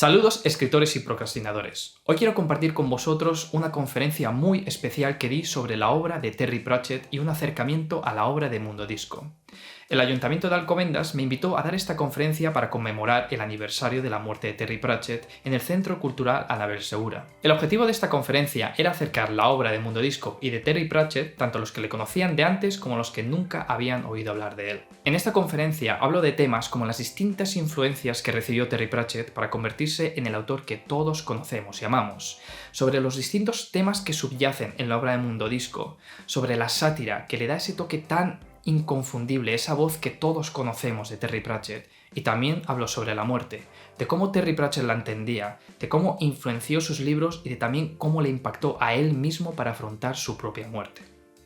Saludos escritores y procrastinadores. Hoy quiero compartir con vosotros una conferencia muy especial que di sobre la obra de Terry Pratchett y un acercamiento a la obra de Mundo Disco. El Ayuntamiento de Alcobendas me invitó a dar esta conferencia para conmemorar el aniversario de la muerte de Terry Pratchett en el Centro Cultural Anabel Segura. El objetivo de esta conferencia era acercar la obra de Mundo Disco y de Terry Pratchett tanto los que le conocían de antes como los que nunca habían oído hablar de él. En esta conferencia hablo de temas como las distintas influencias que recibió Terry Pratchett para convertirse en el autor que todos conocemos y amamos, sobre los distintos temas que subyacen en la obra de Mundo Disco, sobre la sátira que le da ese toque tan inconfundible, esa voz que todos conocemos de Terry Pratchett, y también hablo sobre la muerte, de cómo Terry Pratchett la entendía, de cómo influenció sus libros y de también cómo le impactó a él mismo para afrontar su propia muerte.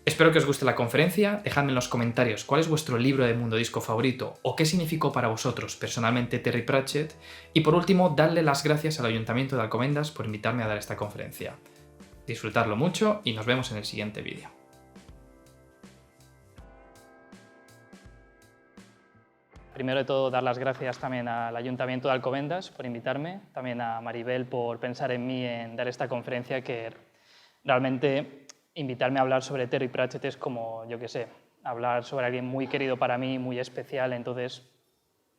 Espero que os guste la conferencia, dejadme en los comentarios cuál es vuestro libro de Mundo Disco favorito o qué significó para vosotros personalmente Terry Pratchett, y por último, darle las gracias al Ayuntamiento de Alcobendas por invitarme a dar esta conferencia. Disfrutadlo mucho y nos vemos en el siguiente vídeo. Primero de todo, dar las gracias también al Ayuntamiento de Alcobendas por invitarme, también a Maribel por pensar en mí en dar esta conferencia, que realmente invitarme a hablar sobre Terry Pratchett es como, yo qué sé, hablar sobre alguien muy querido para mí, muy especial. Entonces,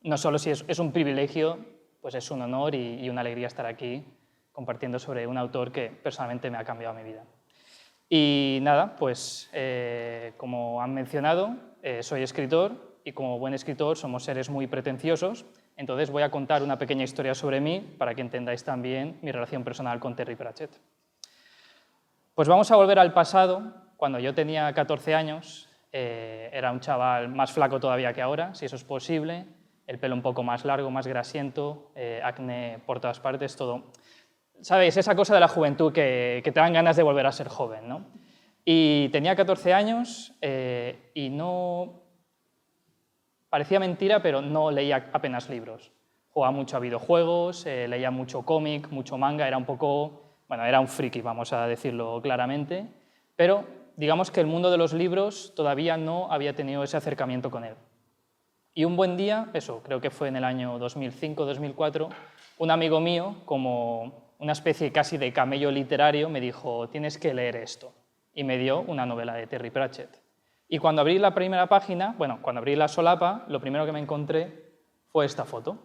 no solo si es un privilegio, pues es un honor y una alegría estar aquí compartiendo sobre un autor que personalmente me ha cambiado mi vida. Y nada, pues como han mencionado, soy escritor. Y como buen escritor somos seres muy pretenciosos, entonces voy a contar una pequeña historia sobre mí para que entendáis también mi relación personal con Terry Pratchett. Pues vamos a volver al pasado. Cuando yo tenía 14 años, era un chaval más flaco todavía que ahora, si eso es posible, el pelo un poco más largo, más grasiento, acné por todas partes, todo. ¿Sabéis? Esa cosa de la juventud que te dan ganas de volver a ser joven, ¿no? Y tenía 14 años y no... Parecía mentira, pero no leía apenas libros. Jugaba mucho a videojuegos, leía mucho cómic, mucho manga, era un poco... Bueno, era un friki, vamos a decirlo claramente, pero digamos que el mundo de los libros todavía no había tenido ese acercamiento con él. Y un buen día, eso, creo que fue en el año 2005-2004, un amigo mío, como una especie casi de camello literario, me dijo: tienes que leer esto, y me dio una novela de Terry Pratchett. Y cuando abrí la primera página, bueno, cuando abrí la solapa, lo primero que me encontré fue esta foto.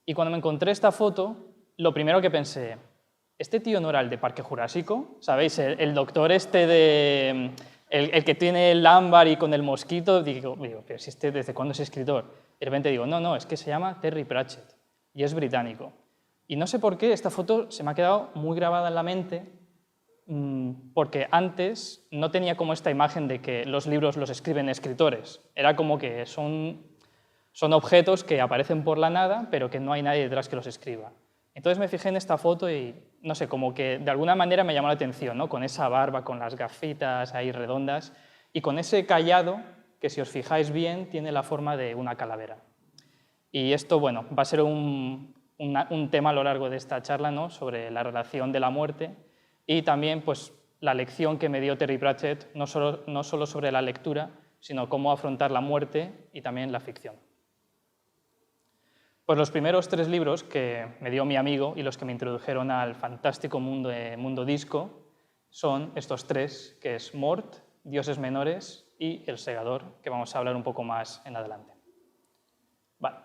Y cuando me encontré esta foto, lo primero que pensé: ¿este tío no era el de Parque Jurásico? ¿Sabéis? El doctor este de... El que tiene el ámbar y con el mosquito. Digo, pero si ¿desde cuándo es escritor? Y de repente digo, no, es que se llama Terry Pratchett y es británico. Y no sé por qué esta foto se me ha quedado muy grabada en la mente, porque antes no tenía como esta imagen de que los libros los escriben escritores. Era como que son objetos que aparecen por la nada, pero que no hay nadie detrás que los escriba. Entonces me fijé en esta foto y, no sé, como que de alguna manera me llamó la atención, ¿no? Con esa barba, con las gafitas ahí redondas y con ese cayado que, si os fijáis bien, tiene la forma de una calavera. Y esto, bueno, va a ser un tema a lo largo de esta charla, ¿no? Sobre la relación de la muerte y también, pues, la lección que me dio Terry Pratchett, no solo sobre la lectura, sino cómo afrontar la muerte y también la ficción. Pues los primeros 3 libros que me dio mi amigo y los que me introdujeron al fantástico mundo de Mundo Disco son estos 3, que es Mort, Dioses Menores y El Segador, que vamos a hablar un poco más en adelante. Vale.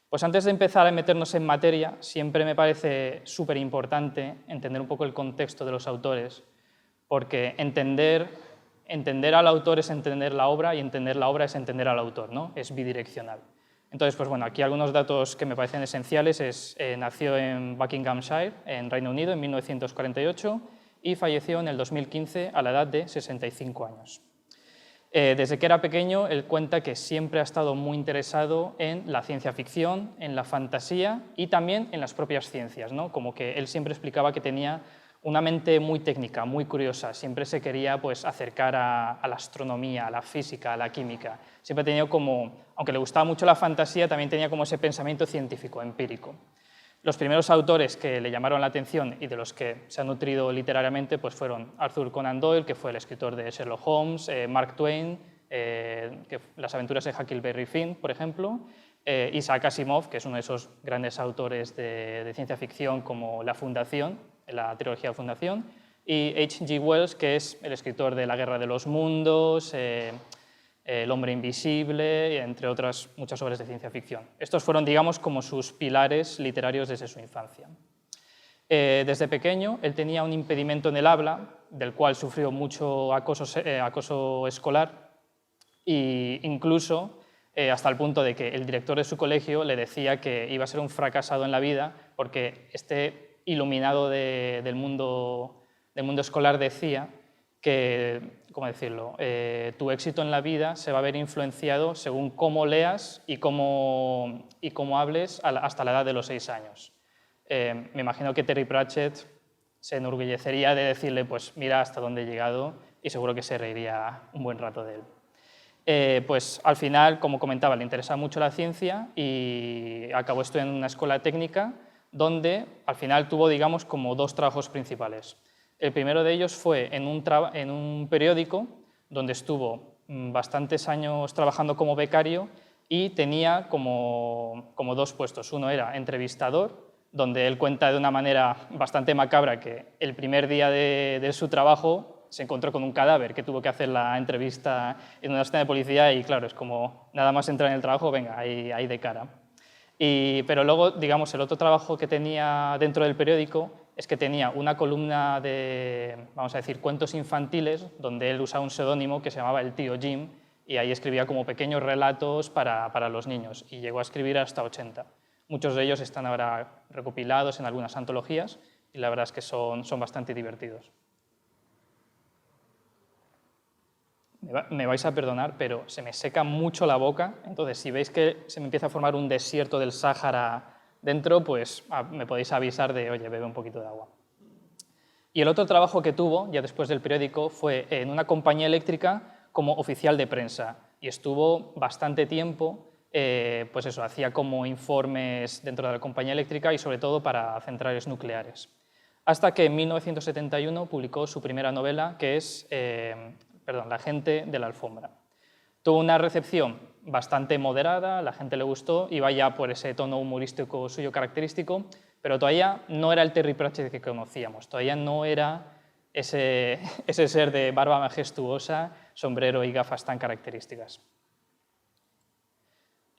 Pues antes de empezar a meternos en materia, siempre me parece súper importante entender un poco el contexto de los autores, porque entender al autor es entender la obra y entender la obra es entender al autor, ¿no? Es bidireccional. Entonces, pues bueno, aquí algunos datos que me parecen esenciales. Nació en Buckinghamshire, en Reino Unido, en 1948 y falleció en el 2015 a la edad de 65 años. Desde que era pequeño, él cuenta que siempre ha estado muy interesado en la ciencia ficción, en la fantasía y también en las propias ciencias, ¿no? Como que él siempre explicaba que tenía una mente muy técnica, muy curiosa, siempre se quería, pues, acercar a la astronomía, a la física, a la química. Siempre ha tenido como, aunque le gustaba mucho la fantasía, también tenía como ese pensamiento científico, empírico. Los primeros autores que le llamaron la atención y de los que se ha nutrido literariamente, pues, fueron Arthur Conan Doyle, que fue el escritor de Sherlock Holmes, Mark Twain, las aventuras de Huckleberry Finn, por ejemplo, Isaac Asimov, que es uno de esos grandes autores de ciencia ficción como La Fundación, la trilogía Fundación, y H.G. Wells, que es el escritor de La Guerra de los Mundos, El hombre invisible, entre otras muchas obras de ciencia ficción. Estos fueron, digamos, como sus pilares literarios desde su infancia. Desde pequeño él tenía un impedimento en el habla, del cual sufrió mucho acoso escolar, e incluso hasta el punto de que el director de su colegio le decía que iba a ser un fracasado en la vida porque este iluminado del mundo escolar decía que, ¿cómo decirlo?, tu éxito en la vida se va a ver influenciado según cómo leas y cómo hables hasta la edad de los 6 años. Me imagino que Terry Pratchett se enorgullecería de decirle, pues mira hasta dónde he llegado, y seguro que se reiría un buen rato de él. Pues al final, como comentaba, le interesaba mucho la ciencia y acabó estudiando en una escuela técnica donde al final tuvo, digamos, como 2 trabajos principales. El primero de ellos fue en un periódico donde estuvo bastantes años trabajando como becario y tenía como 2 puestos. Uno era entrevistador, donde él cuenta de una manera bastante macabra que el primer día de su trabajo se encontró con un cadáver, que tuvo que hacer la entrevista en una escena de policía y claro, es como nada más entrar en el trabajo, venga, ahí de cara. Pero luego, digamos, el otro trabajo que tenía dentro del periódico es que tenía una columna de, vamos a decir, cuentos infantiles, donde él usaba un seudónimo que se llamaba El Tío Jim, y ahí escribía como pequeños relatos para los niños, y llegó a escribir hasta 80. Muchos de ellos están ahora recopilados en algunas antologías, y la verdad es que son bastante divertidos. Me vais a perdonar, pero se me seca mucho la boca, entonces si veis que se me empieza a formar un desierto del Sáhara dentro, pues me podéis avisar de, oye, bebe un poquito de agua. Y el otro trabajo que tuvo, ya después del periódico, fue en una compañía eléctrica como oficial de prensa, y estuvo bastante tiempo, pues eso, hacía como informes dentro de la compañía eléctrica y sobre todo para centrales nucleares. Hasta que en 1971 publicó su primera novela, que es La gente de la alfombra. Tuvo una recepción bastante moderada, la gente le gustó, iba ya por ese tono humorístico suyo característico, pero todavía no era el Terry Pratchett que conocíamos, todavía no era ese ser de barba majestuosa, sombrero y gafas tan características.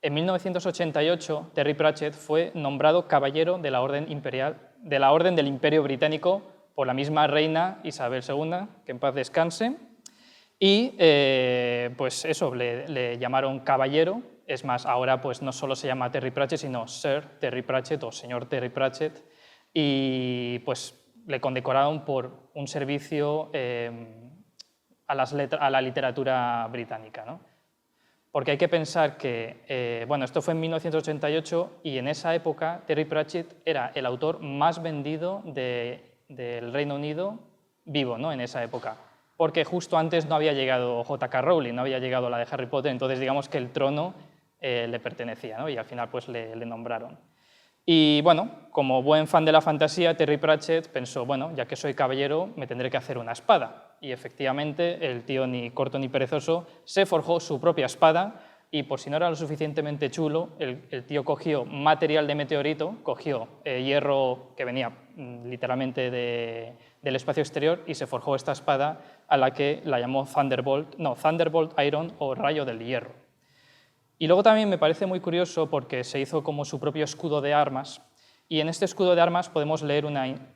En 1988, Terry Pratchett fue nombrado caballero de la Orden del Imperio Británico por la misma reina Isabel II, que en paz descanse. Y pues eso, le llamaron caballero, es más, ahora pues no solo se llama Terry Pratchett, sino Sir Terry Pratchett o señor Terry Pratchett, y pues le condecoraron por un servicio a la literatura británica, ¿no? Porque hay que pensar que, bueno, esto fue en 1988 y en esa época Terry Pratchett era el autor más vendido del Reino Unido vivo, ¿no? En esa época. Porque justo antes no había llegado J.K. Rowling, no había llegado la de Harry Potter, entonces digamos que el trono le pertenecía, ¿no? Y al final pues le nombraron. Y bueno, como buen fan de la fantasía, Terry Pratchett pensó, bueno, ya que soy caballero, me tendré que hacer una espada. Y efectivamente, el tío ni corto ni perezoso se forjó su propia espada y por si no era lo suficientemente chulo, el tío cogió material de meteorito, cogió hierro que venía literalmente del espacio exterior y se forjó esta espada a la que la llamó Thunderbolt Iron o Rayo del Hierro. Y luego también me parece muy curioso porque se hizo como su propio escudo de armas y en este escudo de armas podemos leer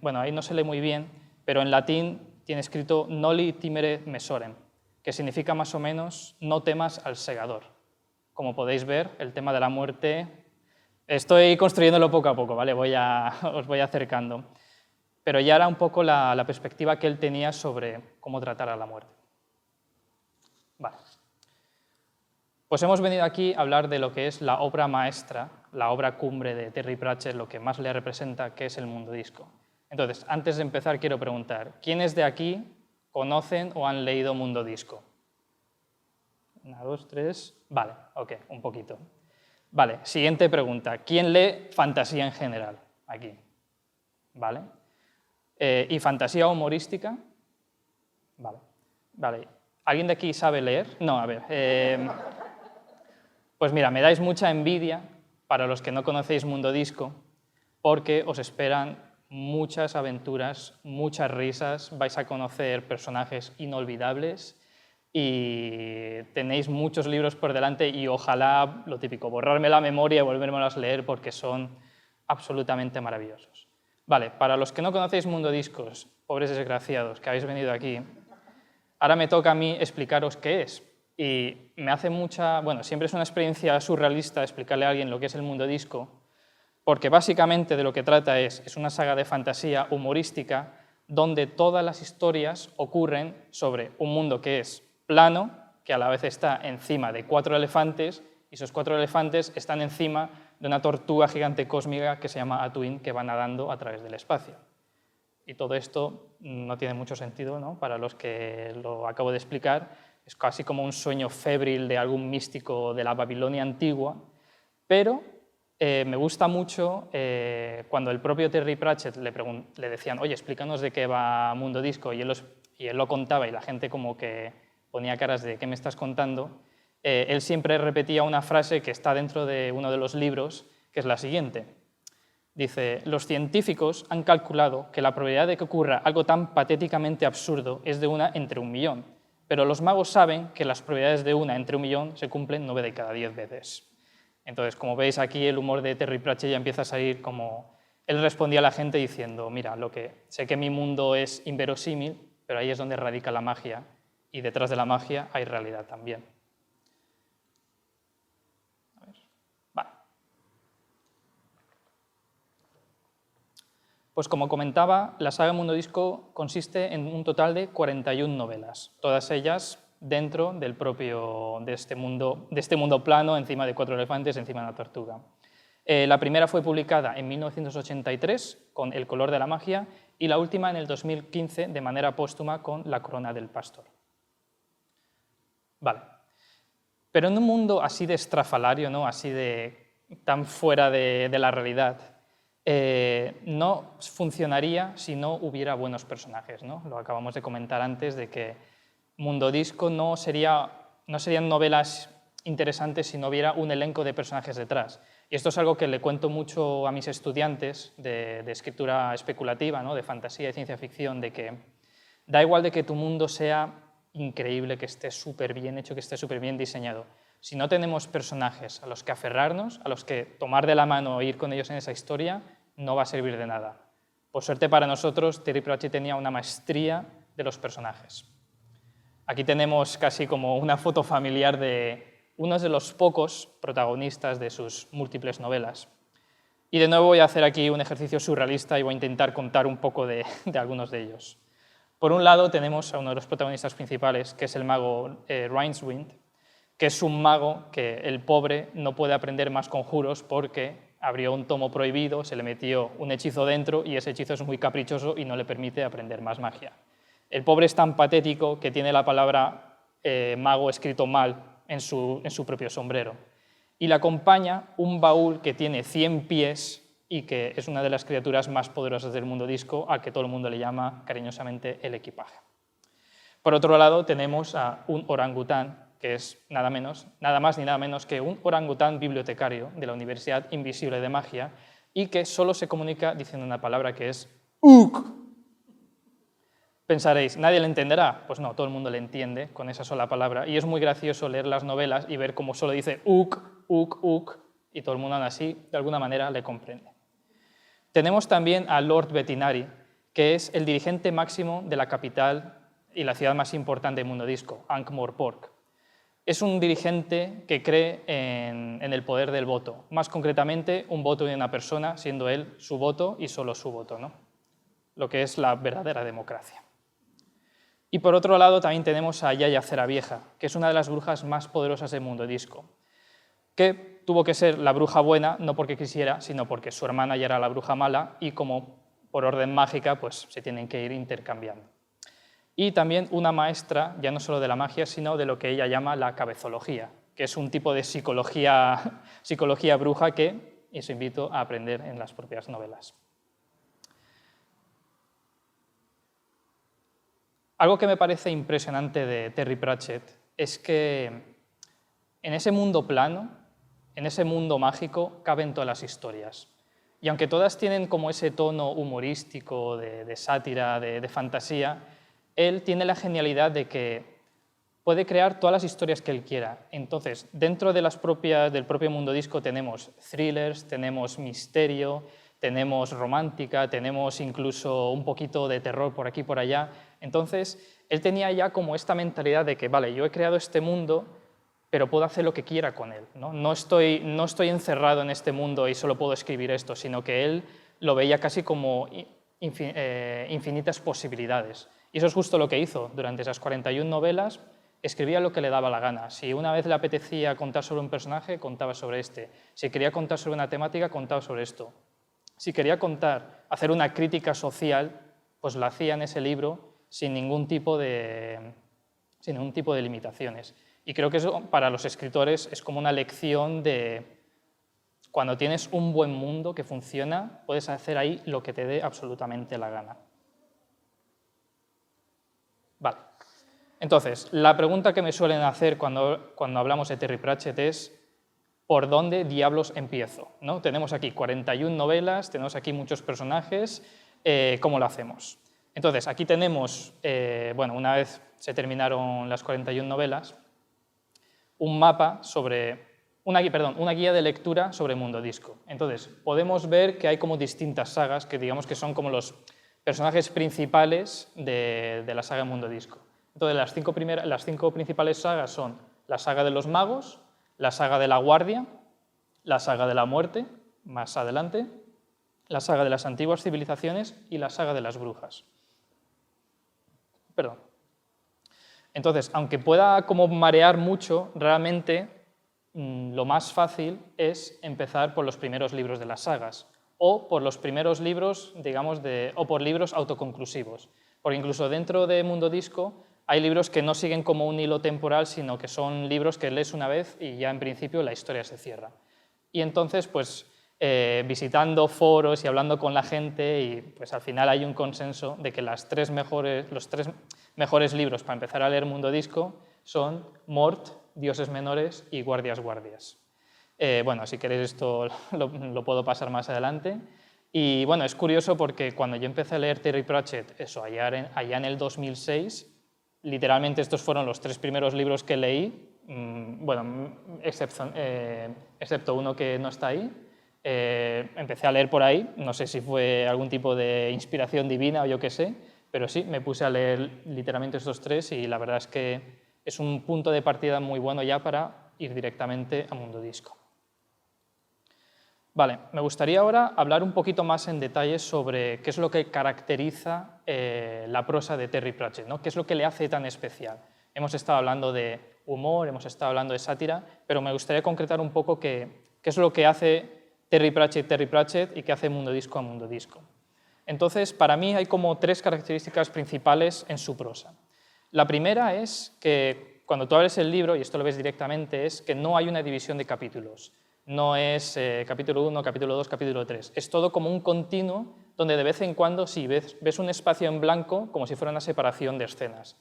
bueno, ahí no se lee muy bien, pero en latín tiene escrito Noli timere mesorem, que significa más o menos no temas al segador. Como podéis ver, el tema de la muerte, estoy construyéndolo poco a poco, ¿vale? Os voy acercando. Pero ya era un poco la perspectiva que él tenía sobre cómo tratar a la muerte. Vale. Pues hemos venido aquí a hablar de lo que es la obra maestra, la obra cumbre de Terry Pratchett, lo que más le representa, que es el mundo disco. Entonces, antes de empezar, quiero preguntar, ¿quiénes de aquí conocen o han leído Mundo Disco? 1, 2, 3... Vale, ok, un poquito. Vale, siguiente pregunta. ¿Quién lee fantasía en general? Aquí. ¿Vale? ¿Y fantasía humorística? Vale. Vale. ¿Alguien de aquí sabe leer? No, a ver. Pues mira, me dais mucha envidia para los que no conocéis Mundo Disco, porque os esperan muchas aventuras, muchas risas, vais a conocer personajes inolvidables y tenéis muchos libros por delante y ojalá, lo típico, borrarme la memoria y volvérmelos a leer porque son absolutamente maravillosos. Vale, para los que no conocéis Mundo Discos, pobres desgraciados que habéis venido aquí, ahora me toca a mí explicaros qué es. Y me hace siempre es una experiencia surrealista explicarle a alguien lo que es el Mundo Disco, porque básicamente de lo que trata es una saga de fantasía humorística donde todas las historias ocurren sobre un mundo que es plano, que a la vez está encima de 4 elefantes, y esos 4 elefantes están encima de una tortuga gigante cósmica que se llama Atuin, que va nadando a través del espacio. Y todo esto no tiene mucho sentido, ¿no? Para los que lo acabo de explicar. Es casi como un sueño febril de algún místico de la Babilonia antigua, pero me gusta mucho cuando el propio Terry Pratchett le decían, oye, explícanos de qué va Mundo Disco, y él lo contaba y la gente como que ponía caras de ¿qué me estás contando? Él siempre repetía una frase que está dentro de uno de los libros, que es la siguiente. Dice, los científicos han calculado que la probabilidad de que ocurra algo tan patéticamente absurdo es de 1 entre 1.000.000, pero los magos saben que las probabilidades de 1 entre 1.000.000 se cumplen 9 de cada 10 veces. Entonces, como veis aquí, el humor de Terry Pratchett ya empieza a salir como... Él respondía a la gente diciendo, mira, sé que mi mundo es inverosímil, pero ahí es donde radica la magia, y detrás de la magia hay realidad también. Vale. Pues como comentaba, la saga Mundo Disco consiste en un total de 41 novelas, todas ellas dentro de este mundo plano, encima de 4 elefantes, encima de una tortuga. La primera fue publicada en 1983 con El color de la magia y la última en el 2015 de manera póstuma con La corona del pastor. Vale. Pero en un mundo así de estrafalario, ¿no? Así de tan fuera de la realidad, no funcionaría si no hubiera buenos personajes, ¿no? Lo acabamos de comentar antes de que Mundo Disco no serían novelas interesantes si no hubiera un elenco de personajes detrás. Y esto es algo que le cuento mucho a mis estudiantes de escritura especulativa, ¿no? De fantasía y ciencia ficción, de que da igual de que tu mundo sea increíble, que esté súper bien hecho, que esté súper bien diseñado. Si no tenemos personajes a los que aferrarnos, a los que tomar de la mano e ir con ellos en esa historia, no va a servir de nada. Por suerte para nosotros, Terry Pratchett tenía una maestría de los personajes. Aquí tenemos casi como una foto familiar de uno de los pocos protagonistas de sus múltiples novelas. Y de nuevo voy a hacer aquí un ejercicio surrealista y voy a intentar contar un poco de algunos de ellos. Por un lado tenemos a uno de los protagonistas principales, que es el mago Rincewind, que es un mago que el pobre no puede aprender más conjuros porque abrió un tomo prohibido, se le metió un hechizo dentro y ese hechizo es muy caprichoso y no le permite aprender más magia. El pobre es tan patético que tiene la palabra mago escrito mal en su propio sombrero. Y le acompaña un baúl que tiene 100 pies y que es una de las criaturas más poderosas del mundo disco, al que todo el mundo le llama cariñosamente el equipaje. Por otro lado, tenemos a un orangután, que es nada más ni nada menos que un orangután bibliotecario de la Universidad Invisible de Magia y que solo se comunica diciendo una palabra que es "uk". Pensaréis, ¿nadie le entenderá? Pues no, todo el mundo le entiende con esa sola palabra y es muy gracioso leer las novelas y ver cómo solo dice "uk, uk, uk" y todo el mundo aún así, de alguna manera, le comprende. Tenemos también a Lord Vetinari, que es el dirigente máximo de la capital y la ciudad más importante del mundo disco, Ankh-Morpork. Es un dirigente que cree en el poder del voto, más concretamente un voto de una persona, siendo él su voto y solo su voto, ¿no? Lo que es la verdadera democracia. Y por otro lado también tenemos a Yaya Ceravieja, que es una de las brujas más poderosas del mundo disco, que tuvo que ser la bruja buena no porque quisiera, sino porque su hermana ya era la bruja mala y como por orden mágica pues se tienen que ir intercambiando. Y también una maestra, ya no solo de la magia, sino de lo que ella llama la cabezología, que es un tipo de psicología bruja que os invito a aprender en las propias novelas. Algo que me parece impresionante de Terry Pratchett es que en ese mundo plano, en ese mundo mágico caben todas las historias. Y aunque todas tienen como ese tono humorístico, de sátira, de fantasía, él tiene la genialidad de que puede crear todas las historias que él quiera. Entonces, dentro de del propio mundo disco tenemos thrillers, tenemos misterio, tenemos romántica, tenemos incluso un poquito de terror por aquí y por allá. Entonces, él tenía ya como esta mentalidad de que, vale, yo he creado este mundo, pero puedo hacer lo que quiera con él. No estoy encerrado en este mundo y solo puedo escribir esto, sino que él lo veía casi como infinitas posibilidades. Y eso es justo lo que hizo. Durante esas 41 novelas escribía lo que le daba la gana. Si una vez le apetecía contar sobre un personaje, contaba sobre este. Si quería contar sobre una temática, contaba sobre esto. Si quería hacer una crítica social, pues la hacía en ese libro sin ningún tipo de limitaciones. Y creo que eso para los escritores es como una lección de cuando tienes un buen mundo que funciona, puedes hacer ahí lo que te dé absolutamente la gana. Vale. Entonces, la pregunta que me suelen hacer cuando hablamos de Terry Pratchett es ¿por dónde diablos empiezo? ¿No? Tenemos aquí 41 novelas, tenemos aquí muchos personajes, ¿cómo lo hacemos? Entonces, aquí tenemos, una vez se terminaron las 41 novelas, un mapa una guía de lectura sobre Mundo Disco. Entonces, podemos ver que hay como distintas sagas que digamos que son como los personajes principales de la saga Mundo Disco. Entonces, las cinco principales sagas son la saga de los magos, la saga de la guardia, la saga de la muerte, más adelante, la saga de las antiguas civilizaciones y la saga de las brujas. Perdón. Entonces, aunque pueda como marear mucho, realmente lo más fácil es empezar por los primeros libros de las sagas o por los primeros libros, digamos, o por libros autoconclusivos. Porque incluso dentro de Mundo Disco hay libros que no siguen como un hilo temporal, sino que son libros que lees una vez y ya en principio la historia se cierra. Y entonces, pues, visitando foros y hablando con la gente, y pues al final hay un consenso de que los tres mejores libros para empezar a leer Mundo Disco son Mort, Dioses Menores y Guardias Guardias. Si queréis esto lo puedo pasar más adelante. Y bueno, es curioso porque cuando yo empecé a leer Terry Pratchett, allá en el 2006, literalmente estos fueron los tres primeros libros que leí, excepto uno que no está ahí. Empecé a leer por ahí, no sé si fue algún tipo de inspiración divina o yo qué sé, pero sí, me puse a leer literalmente estos tres y la verdad es que es un punto de partida muy bueno ya para ir directamente a Mundo Disco. Vale, me gustaría ahora hablar un poquito más en detalle sobre qué es lo que caracteriza la prosa de Terry Pratchett, ¿no? ¿Qué es lo que le hace tan especial? Hemos estado hablando de humor, hemos estado hablando de sátira, pero me gustaría concretar un poco qué es lo que hace Terry Pratchett y qué hace Mundo Disco a Mundo Disco. Entonces, para mí hay como tres características principales en su prosa. La primera es que cuando tú abres el libro, y esto lo ves directamente, es que no hay una división de capítulos. No es capítulo 1, capítulo 2, capítulo 3. Es todo como un continuo donde de vez en cuando sí ves un espacio en blanco como si fuera una separación de escenas.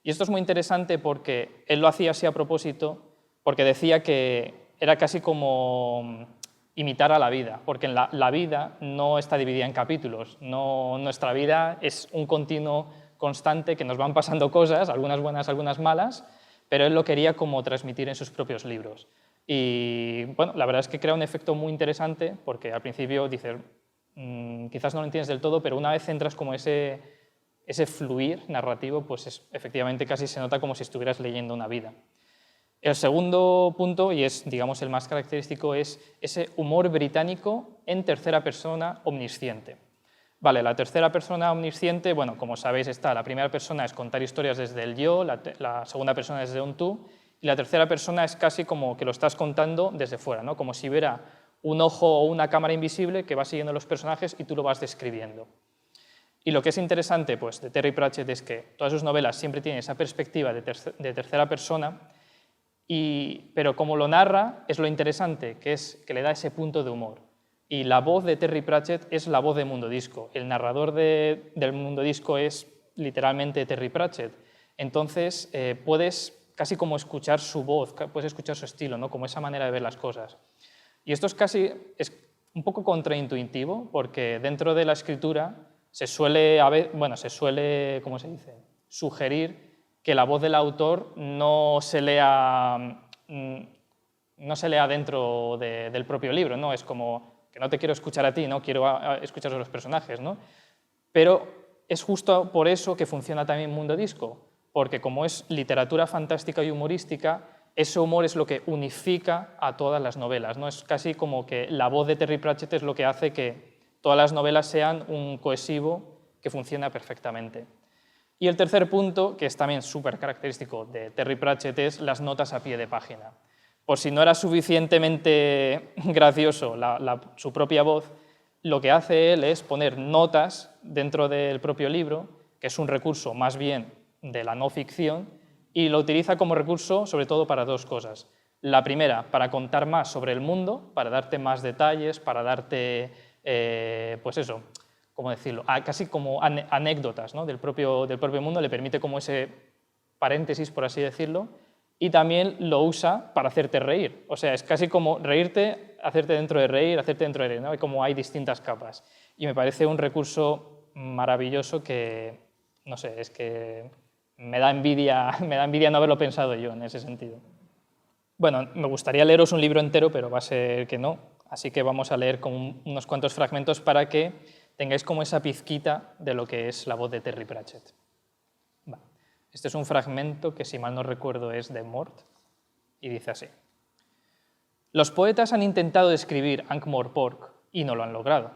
Y esto es muy interesante porque él lo hacía así a propósito, porque decía que era casi como imitar a la vida, porque la vida no está dividida en capítulos. Nuestra vida es un continuo constante que nos van pasando cosas, algunas buenas, algunas malas, pero él lo quería como transmitir en sus propios libros. Y bueno, la verdad es que crea un efecto muy interesante porque al principio dices, quizás no lo entiendes del todo, pero una vez entras como ese fluir narrativo, pues efectivamente casi se nota como si estuvieras leyendo una vida. El segundo punto, y es digamos el más característico, es ese humor británico en tercera persona omnisciente. Vale, la tercera persona omnisciente, bueno, como sabéis está, la primera persona es contar historias desde el yo, la segunda persona desde un tú, y la tercera persona es casi como que lo estás contando desde fuera, ¿no? Como si hubiera un ojo o una cámara invisible que va siguiendo los personajes y tú lo vas describiendo. Y lo que es interesante pues, de Terry Pratchett es que todas sus novelas siempre tienen esa perspectiva de tercera persona, pero como lo narra es lo interesante, que es que le da ese punto de humor. Y la voz de Terry Pratchett es la voz de Mundo Disco. El narrador del Mundo Disco es literalmente Terry Pratchett. Entonces puedes casi como escuchar su voz, puedes escuchar su estilo, ¿no? Como esa manera de ver las cosas. Y esto es un poco contraintuitivo, porque dentro de la escritura se suele, ¿cómo se dice?, sugerir que la voz del autor no se lea dentro del propio libro, ¿no? Es como que no te quiero escuchar a ti, no quiero escuchar a los personajes, ¿no? Pero es justo por eso que funciona también Mundo Disco, porque como es literatura fantástica y humorística, ese humor es lo que unifica a todas las novelas, ¿no? Es casi como que la voz de Terry Pratchett es lo que hace que todas las novelas sean un cohesivo que funciona perfectamente. Y el tercer punto, que es también súper característico de Terry Pratchett, es las notas a pie de página. Por si no era suficientemente gracioso su propia voz, lo que hace él es poner notas dentro del propio libro, que es un recurso más bien de la no ficción, y lo utiliza como recurso sobre todo para dos cosas. La primera, para contar más sobre el mundo, para darte más detalles, para darte, pues eso, ¿cómo decirlo?, casi como anécdotas, ¿no?, del propio mundo, le permite como ese paréntesis, por así decirlo, y también lo usa para hacerte reír. O sea, es casi como reírte, hacerte dentro de reír, ¿no? Como hay distintas capas. Y me parece un recurso maravilloso que, no sé, es que me da envidia no haberlo pensado yo en ese sentido. Bueno, me gustaría leeros un libro entero, pero va a ser que no, así que vamos a leer como unos cuantos fragmentos para que tengáis como esa pizquita de lo que es la voz de Terry Pratchett. Vale. Este es un fragmento que, si mal no recuerdo, es de Mort, y dice así. Los poetas han intentado describir Ankh-Morpork y no lo han logrado.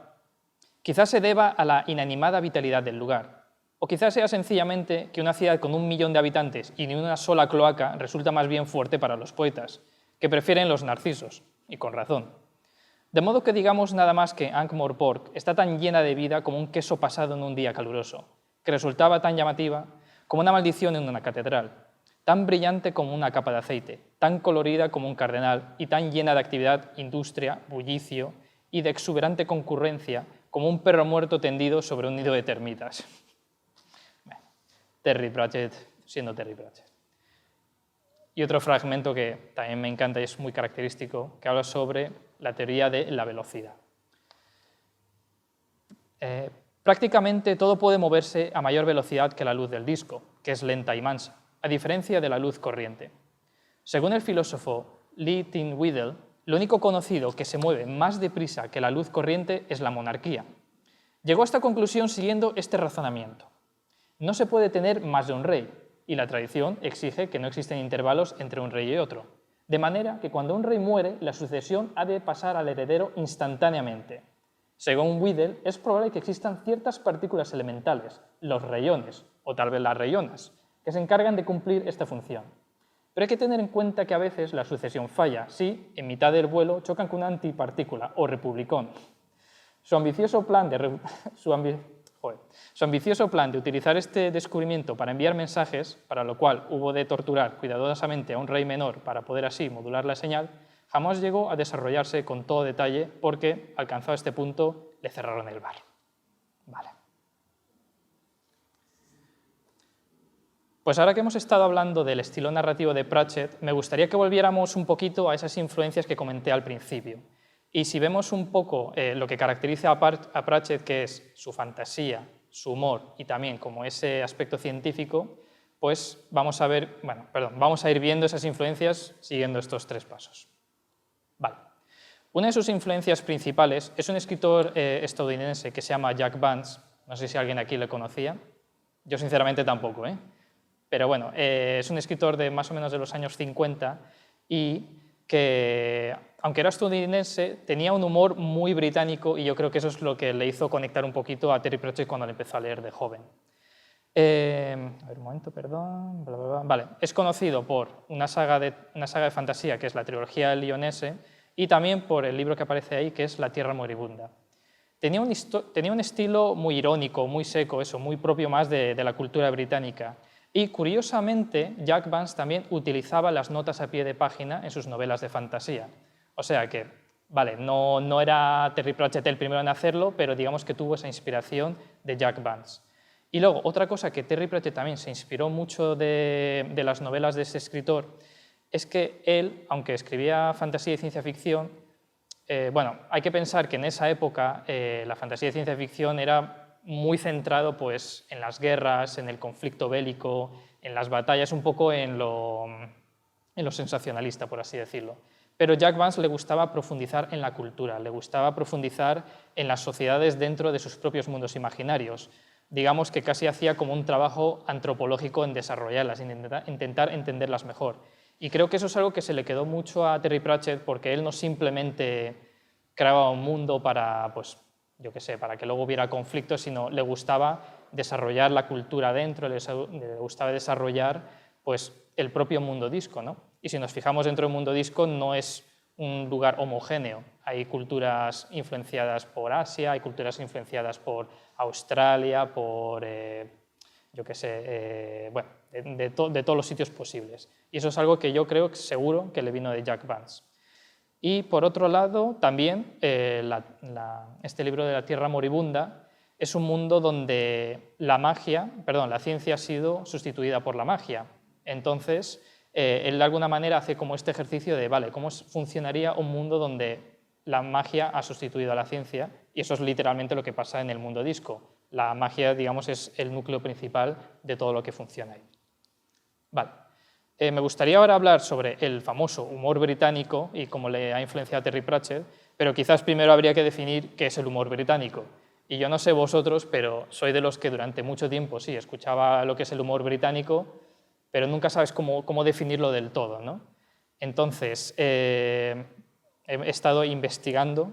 Quizás se deba a la inanimada vitalidad del lugar, o quizás sea sencillamente que una ciudad con 1 millón de habitantes y ni una sola cloaca resulta más bien fuerte para los poetas, que prefieren los narcisos, y con razón. De modo que digamos nada más que Ankh-Morpork está tan llena de vida como un queso pasado en un día caluroso, que resultaba tan llamativa como una maldición en una catedral, tan brillante como una capa de aceite, tan colorida como un cardenal y tan llena de actividad, industria, bullicio y de exuberante concurrencia como un perro muerto tendido sobre un nido de termitas. Terry Pratchett siendo Terry Pratchett. Y otro fragmento que también me encanta y es muy característico, que habla sobre la teoría de la velocidad. Prácticamente todo puede moverse a mayor velocidad que la luz del disco, que es lenta y mansa, a diferencia de la luz corriente. Según el filósofo Lee Tin-Whittle, lo único conocido que se mueve más deprisa que la luz corriente es la monarquía. Llegó a esta conclusión siguiendo este razonamiento. No se puede tener más de un rey, y la tradición exige que no existen intervalos entre un rey y otro, de manera que cuando un rey muere, la sucesión ha de pasar al heredero instantáneamente. Según Whittle, es probable que existan ciertas partículas elementales, los rayones, o tal vez las rayonas, que se encargan de cumplir esta función. Pero hay que tener en cuenta que a veces la sucesión falla si, en mitad del vuelo, chocan con una antipartícula, o republicón. Su ambicioso plan de utilizar este descubrimiento para enviar mensajes, para lo cual hubo de torturar cuidadosamente a un rey menor para poder así modular la señal, jamás llegó a desarrollarse con todo detalle porque, alcanzado este punto, le cerraron el bar. Vale. Pues ahora que hemos estado hablando del estilo narrativo de Pratchett, me gustaría que volviéramos un poquito a esas influencias que comenté al principio. Y si vemos un poco lo que caracteriza a Pratchett, que es su fantasía, su humor y también como ese aspecto científico, pues vamos a ir viendo esas influencias siguiendo estos 3 pasos. Vale. Una de sus influencias principales es un escritor estadounidense que se llama Jack Vance. No sé si alguien aquí le conocía. Yo sinceramente tampoco, pero bueno, es un escritor de más o menos de los años 50 y que, aunque era estadounidense, tenía un humor muy británico y yo creo que eso es lo que le hizo conectar un poquito a Terry Pratchett cuando le empezó a leer de joven. A ver, un momento, perdón. Vale, es conocido por una saga de fantasía que es la trilogía lionese y también por el libro que aparece ahí, que es La Tierra Moribunda. Tenía un estilo muy irónico, muy seco, muy propio más de la cultura británica. Y, curiosamente, Jack Vance también utilizaba las notas a pie de página en sus novelas de fantasía. O sea que, vale, no era Terry Pratchett el primero en hacerlo, pero digamos que tuvo esa inspiración de Jack Vance. Y luego, otra cosa que Terry Pratchett también se inspiró mucho de las novelas de ese escritor es que él, aunque escribía fantasía y ciencia ficción, Bueno, hay que pensar que en esa época la fantasía de ciencia ficción era muy centrado pues, en las guerras, en el conflicto bélico, en las batallas, un poco en lo sensacionalista, por así decirlo. Pero Jack Vance le gustaba profundizar en la cultura, le gustaba profundizar en las sociedades dentro de sus propios mundos imaginarios. Digamos que casi hacía como un trabajo antropológico en desarrollarlas, en intentar entenderlas mejor. Y creo que eso es algo que se le quedó mucho a Terry Pratchett, porque él no simplemente creaba un mundo para, pues, yo qué sé, para que luego hubiera conflictos, sino le gustaba desarrollar la cultura dentro, le gustaba desarrollar pues, el propio mundo disco, ¿no? Y si nos fijamos dentro del mundo disco, no es un lugar homogéneo. Hay culturas influenciadas por Asia, hay culturas influenciadas por Australia, por, yo qué sé, bueno, de todos los sitios posibles. Y eso es algo que yo creo, seguro, que le vino de Jack Vance. Y por otro lado, también este libro de la Tierra Moribunda es un mundo donde la ciencia ha sido sustituida por la magia. Entonces, él de alguna manera hace como este ejercicio de, vale, ¿cómo funcionaría un mundo donde la magia ha sustituido a la ciencia? Y eso es literalmente lo que pasa en el mundo disco. La magia, digamos, es el núcleo principal de todo lo que funciona ahí. Vale. Me gustaría ahora hablar sobre el famoso humor británico y cómo le ha influenciado a Terry Pratchett, pero quizás primero habría que definir qué es el humor británico. Y yo no sé vosotros, pero soy de los que durante mucho tiempo sí escuchaba lo que es el humor británico, pero nunca sabes cómo definirlo del todo, ¿no? Entonces, he estado investigando,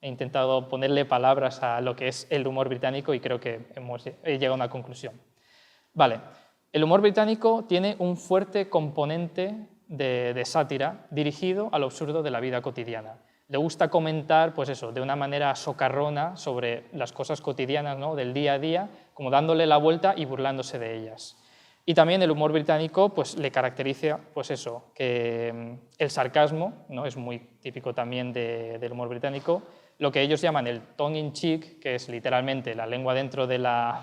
he intentado ponerle palabras a lo que es el humor británico y creo que he llegado a una conclusión. Vale. El humor británico tiene un fuerte componente de sátira dirigido al absurdo de la vida cotidiana. Le gusta comentar, pues eso, de una manera socarrona sobre las cosas cotidianas, ¿no?, del día a día, como dándole la vuelta y burlándose de ellas. Y también el humor británico pues, le caracteriza pues eso, que el sarcasmo, ¿no?, es muy típico también del humor británico, lo que ellos llaman el tongue in cheek, que es literalmente la lengua dentro de la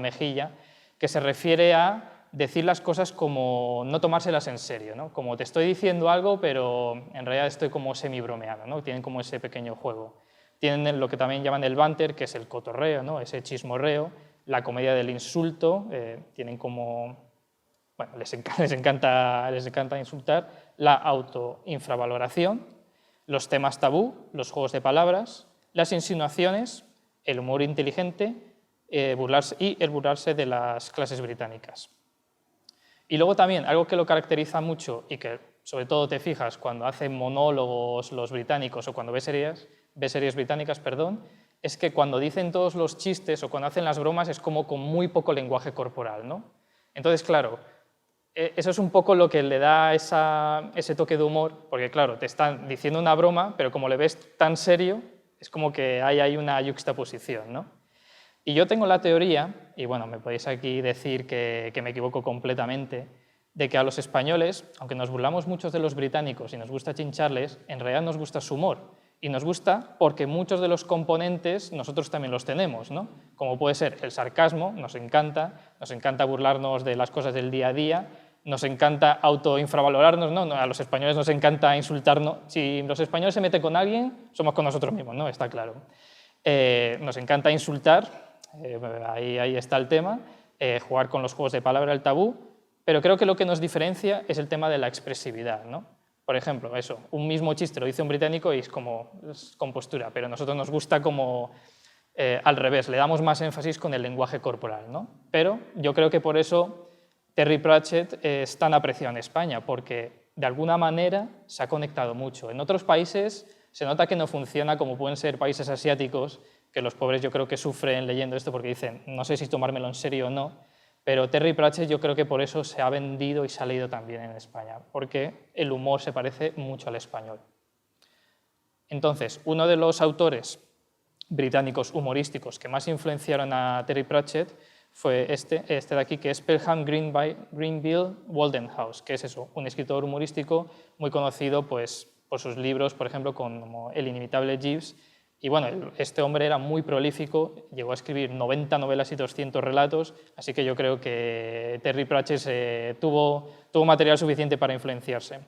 mejilla, que se refiere a decir las cosas como no tomárselas en serio, ¿no? Como te estoy diciendo algo, pero en realidad estoy como semi-bromeando, ¿no? Tienen como ese pequeño juego. Tienen lo que también llaman el banter, que es el cotorreo, ¿no?, ese chismorreo, la comedia del insulto, tienen como... Bueno, les encanta insultar, la autoinfravaloración, los temas tabú, los juegos de palabras, las insinuaciones, el humor inteligente, el burlarse de las clases británicas. Y luego también, algo que lo caracteriza mucho y que sobre todo te fijas cuando hacen monólogos los británicos o cuando ves series británicas, es que cuando dicen todos los chistes o cuando hacen las bromas es como con muy poco lenguaje corporal, ¿no? Entonces, claro, eso es un poco lo que le da ese toque de humor, porque claro, te están diciendo una broma, pero como le ves tan serio, es como que hay ahí una yuxtaposición, ¿no? Y yo tengo la teoría, y bueno, me podéis aquí decir que me equivoco completamente, de que a los españoles, aunque nos burlamos muchos de los británicos y nos gusta chincharles, en realidad nos gusta su humor. Y nos gusta porque muchos de los componentes nosotros también los tenemos, ¿no? Como puede ser el sarcasmo, nos encanta burlarnos de las cosas del día a día, nos encanta autoinfravalorarnos, ¿no? A los españoles nos encanta insultarnos. Si los españoles se meten con alguien, somos con nosotros mismos, ¿no? Está claro. Nos encanta insultar. Ahí está el tema, jugar con los juegos de palabra, el tabú, pero creo que lo que nos diferencia es el tema de la expresividad, ¿no? Por ejemplo, eso, un mismo chiste lo dice un británico y es con postura, pero a nosotros nos gusta como al revés, le damos más énfasis con el lenguaje corporal, ¿no? Pero yo creo que por eso Terry Pratchett es tan apreciado en España, porque de alguna manera se ha conectado mucho. En otros países se nota que no funciona, como pueden ser países asiáticos, que los pobres yo creo que sufren leyendo esto porque dicen, no sé si tomármelo en serio o no, pero Terry Pratchett yo creo que por eso se ha vendido y se ha leído también en España, porque el humor se parece mucho al español. Entonces, uno de los autores británicos humorísticos que más influenciaron a Terry Pratchett fue este de aquí, que es Pelham Greenville Waldenhouse, que es eso, un escritor humorístico muy conocido pues, por sus libros, por ejemplo, como El inimitable Jeeves. Y bueno, este hombre era muy prolífico, llegó a escribir 90 novelas y 200 relatos, así que yo creo que Terry Pratchett tuvo material suficiente para influenciarse.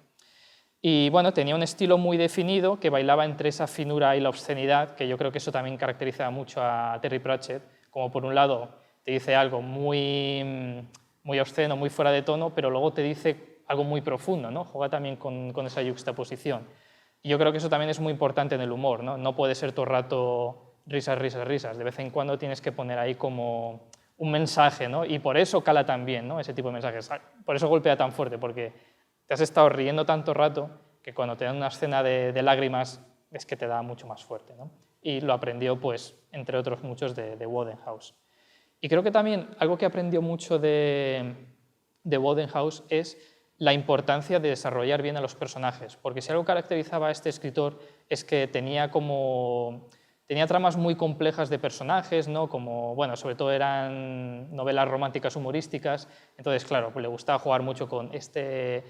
Y bueno, tenía un estilo muy definido que bailaba entre esa finura y la obscenidad, que yo creo que eso también caracteriza mucho a Terry Pratchett, como por un lado te dice algo muy obsceno, muy fuera de tono, pero luego te dice algo muy profundo, ¿no? Juega también con esa yuxtaposición. Y yo creo que eso también es muy importante en el humor, ¿no? No puede ser todo el rato risas, risas, risas. De vez en cuando tienes que poner ahí como un mensaje, ¿no? Y por eso cala tan bien, ¿no? Ese tipo de mensajes. Por eso golpea tan fuerte, porque te has estado riendo tanto rato que cuando te dan una escena de lágrimas es que te da mucho más fuerte, ¿no? Y lo aprendió, pues, entre otros muchos, de Wodehouse. Y creo que también algo que aprendió mucho de Wodehouse es la importancia de desarrollar bien a los personajes, porque si algo caracterizaba a este escritor es que tenía tramas muy complejas de personajes, ¿no? Como, bueno, sobre todo eran novelas románticas humorísticas, entonces, claro, pues le gustaba jugar mucho con este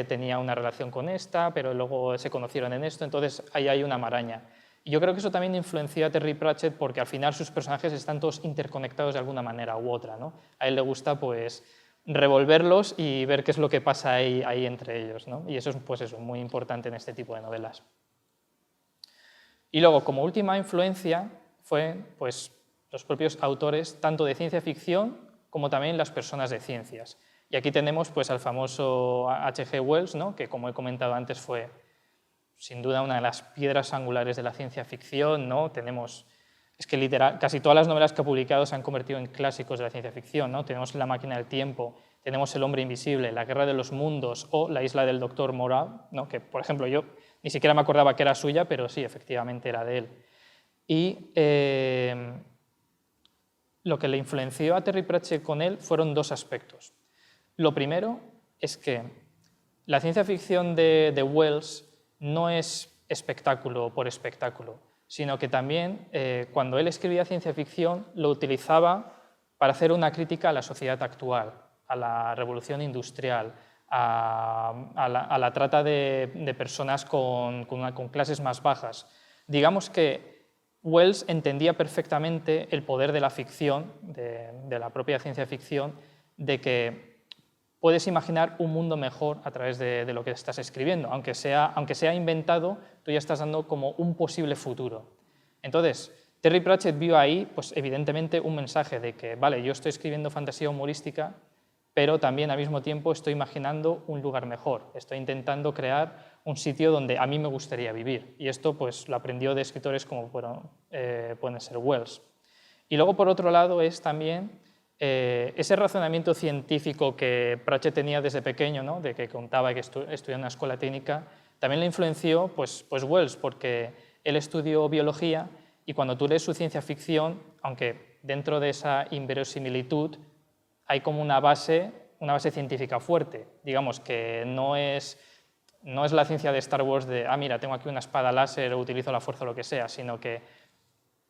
tenía una relación con esta, pero luego se conocieron en esto, entonces ahí hay una maraña. Y yo creo que eso también influenció a Terry Pratchett porque al final sus personajes están todos interconectados de alguna manera u otra, ¿no? A él le gusta, pues, revolverlos y ver qué es lo que pasa ahí entre ellos, ¿no? Y eso es, pues eso, muy importante en este tipo de novelas. Y luego, como última influencia, fue, pues, los propios autores, tanto de ciencia ficción como también las personas de ciencias. Y aquí tenemos, pues, al famoso H.G. Wells, ¿no? Que, como he comentado antes, fue sin duda una de las piedras angulares de la ciencia ficción, ¿no? Es que literal, casi todas las novelas que ha publicado se han convertido en clásicos de la ciencia ficción, ¿no? Tenemos La máquina del tiempo, tenemos El hombre invisible, La guerra de los mundos o La isla del doctor Moreau, ¿no? Que, por ejemplo, yo ni siquiera me acordaba que era suya, pero sí, efectivamente era de él. Y lo que le influenció a Terry Pratchett con él fueron dos aspectos. Lo primero es que la ciencia ficción de Wells no es espectáculo por espectáculo, sino que también cuando él escribía ciencia ficción lo utilizaba para hacer una crítica a la sociedad actual, a la revolución industrial, a la trata de personas con clases más bajas. Digamos que Wells entendía perfectamente el poder de la ficción, de la propia ciencia ficción, de que puedes imaginar un mundo mejor a través de lo que estás escribiendo. Aunque sea inventado, tú ya estás dando como un posible futuro. Entonces, Terry Pratchett vio ahí, pues, evidentemente, un mensaje de que, vale, yo estoy escribiendo fantasía humorística, pero también al mismo tiempo estoy imaginando un lugar mejor. Estoy intentando crear un sitio donde a mí me gustaría vivir. Y esto, pues, lo aprendió de escritores como pueden ser Wells. Y luego, por otro lado, es también ese razonamiento científico que Pratchett tenía desde pequeño, ¿no? De que contaba que estudió en una escuela técnica, también le influenció, pues Wells, porque él estudió biología y cuando tú lees su ciencia ficción, aunque dentro de esa inverosimilitud hay como una base científica fuerte, digamos que no es la ciencia de Star Wars de, mira, tengo aquí una espada láser o utilizo la fuerza o lo que sea, sino que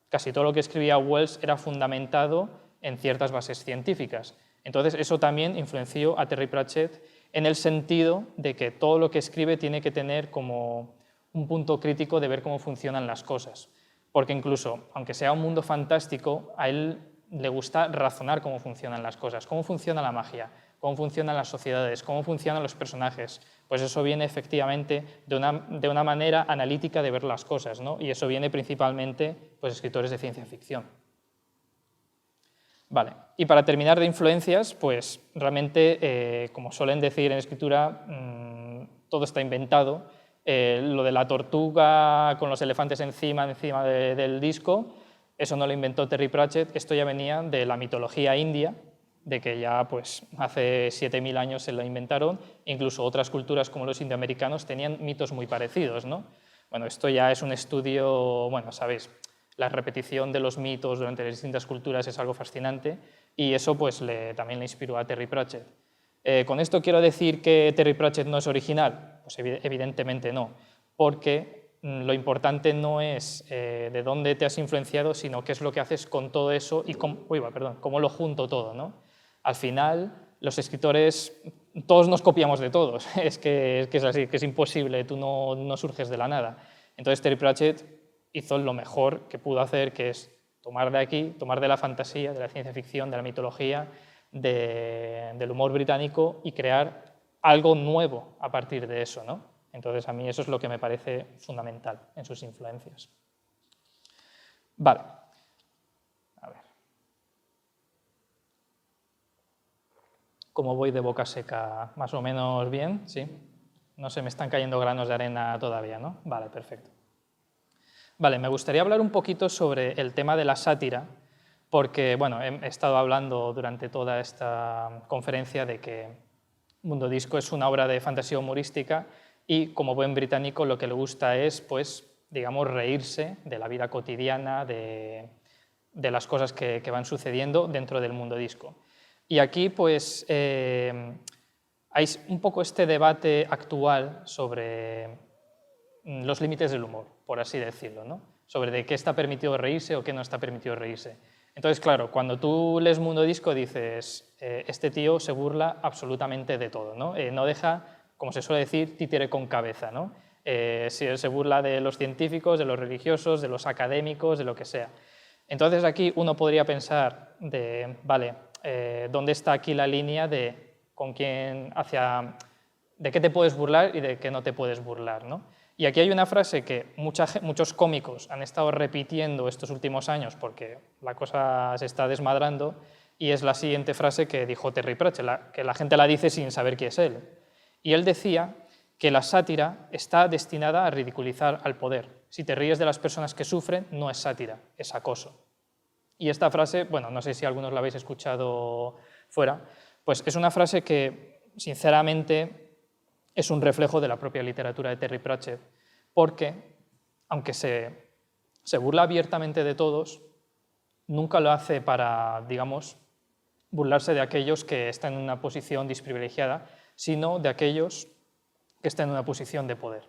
casi todo lo que escribía Wells era fundamentado en ciertas bases científicas. Entonces, eso también influenció a Terry Pratchett en el sentido de que todo lo que escribe tiene que tener como un punto crítico de ver cómo funcionan las cosas. Porque incluso, aunque sea un mundo fantástico, a él le gusta razonar cómo funcionan las cosas, cómo funciona la magia, cómo funcionan las sociedades, cómo funcionan los personajes. Pues eso viene efectivamente de una manera analítica de ver las cosas, ¿no? Y eso viene principalmente, pues, escritores de ciencia ficción. Vale, y para terminar de influencias, pues realmente, como suelen decir en escritura, todo está inventado. Lo de la tortuga con los elefantes encima del disco, eso no lo inventó Terry Pratchett, esto ya venía de la mitología india, de que ya, pues, hace 7000 años se lo inventaron, incluso otras culturas como los indioamericanos tenían mitos muy parecidos, ¿no? Bueno, esto ya es un estudio, bueno, sabéis, la repetición de los mitos durante las distintas culturas es algo fascinante y eso, pues, también le inspiró a Terry Pratchett. ¿Con esto quiero decir que Terry Pratchett no es original? Pues evidentemente no, porque lo importante no es de dónde te has influenciado, sino qué es lo que haces con todo eso y cómo lo junto todo, ¿no? Al final, los escritores, todos nos copiamos de todos, es que es así, que es imposible, tú no surges de la nada. Entonces Terry Pratchett hizo lo mejor que pudo hacer, que es tomar de aquí, tomar de la fantasía, de la ciencia ficción, de la mitología, del humor británico y crear algo nuevo a partir de eso, ¿no? Entonces, a mí eso es lo que me parece fundamental en sus influencias. Vale. A ver. ¿Cómo voy de boca seca? ¿Más o menos bien? ¿Sí? No se me están cayendo granos de arena todavía, ¿no? Vale, perfecto. Vale, me gustaría hablar un poquito sobre el tema de la sátira, porque bueno, he estado hablando durante toda esta conferencia de que Mundo Disco es una obra de fantasía humorística y como buen británico lo que le gusta es, pues, digamos, reírse de la vida cotidiana, de las cosas que van sucediendo dentro del mundo disco. Y aquí, pues, hay un poco este debate actual sobre los límites del humor, por así decirlo, ¿no? Sobre de qué está permitido reírse o qué no está permitido reírse. Entonces, claro, cuando tú lees Mundo Disco dices, este tío se burla absolutamente de todo, ¿no? No deja, como se suele decir, títere con cabeza, ¿no? Se burla de los científicos, de los religiosos, de los académicos, de lo que sea. Entonces aquí uno podría pensar de, vale, ¿dónde está aquí la línea de con quién, de qué te puedes burlar y de qué no te puedes burlar, ¿no? Y aquí hay una frase que muchos cómicos han estado repitiendo estos últimos años porque la cosa se está desmadrando, y es la siguiente frase que dijo Terry Pratchett, que la gente la dice sin saber quién es él. Y él decía que la sátira está destinada a ridiculizar al poder. Si te ríes de las personas que sufren, no es sátira, es acoso. Y esta frase, bueno, no sé si algunos la habéis escuchado fuera, pues es una frase que, sinceramente, es un reflejo de la propia literatura de Terry Pratchett, porque, aunque se burla abiertamente de todos, nunca lo hace para, digamos, burlarse de aquellos que están en una posición desprivilegiada, sino de aquellos que están en una posición de poder.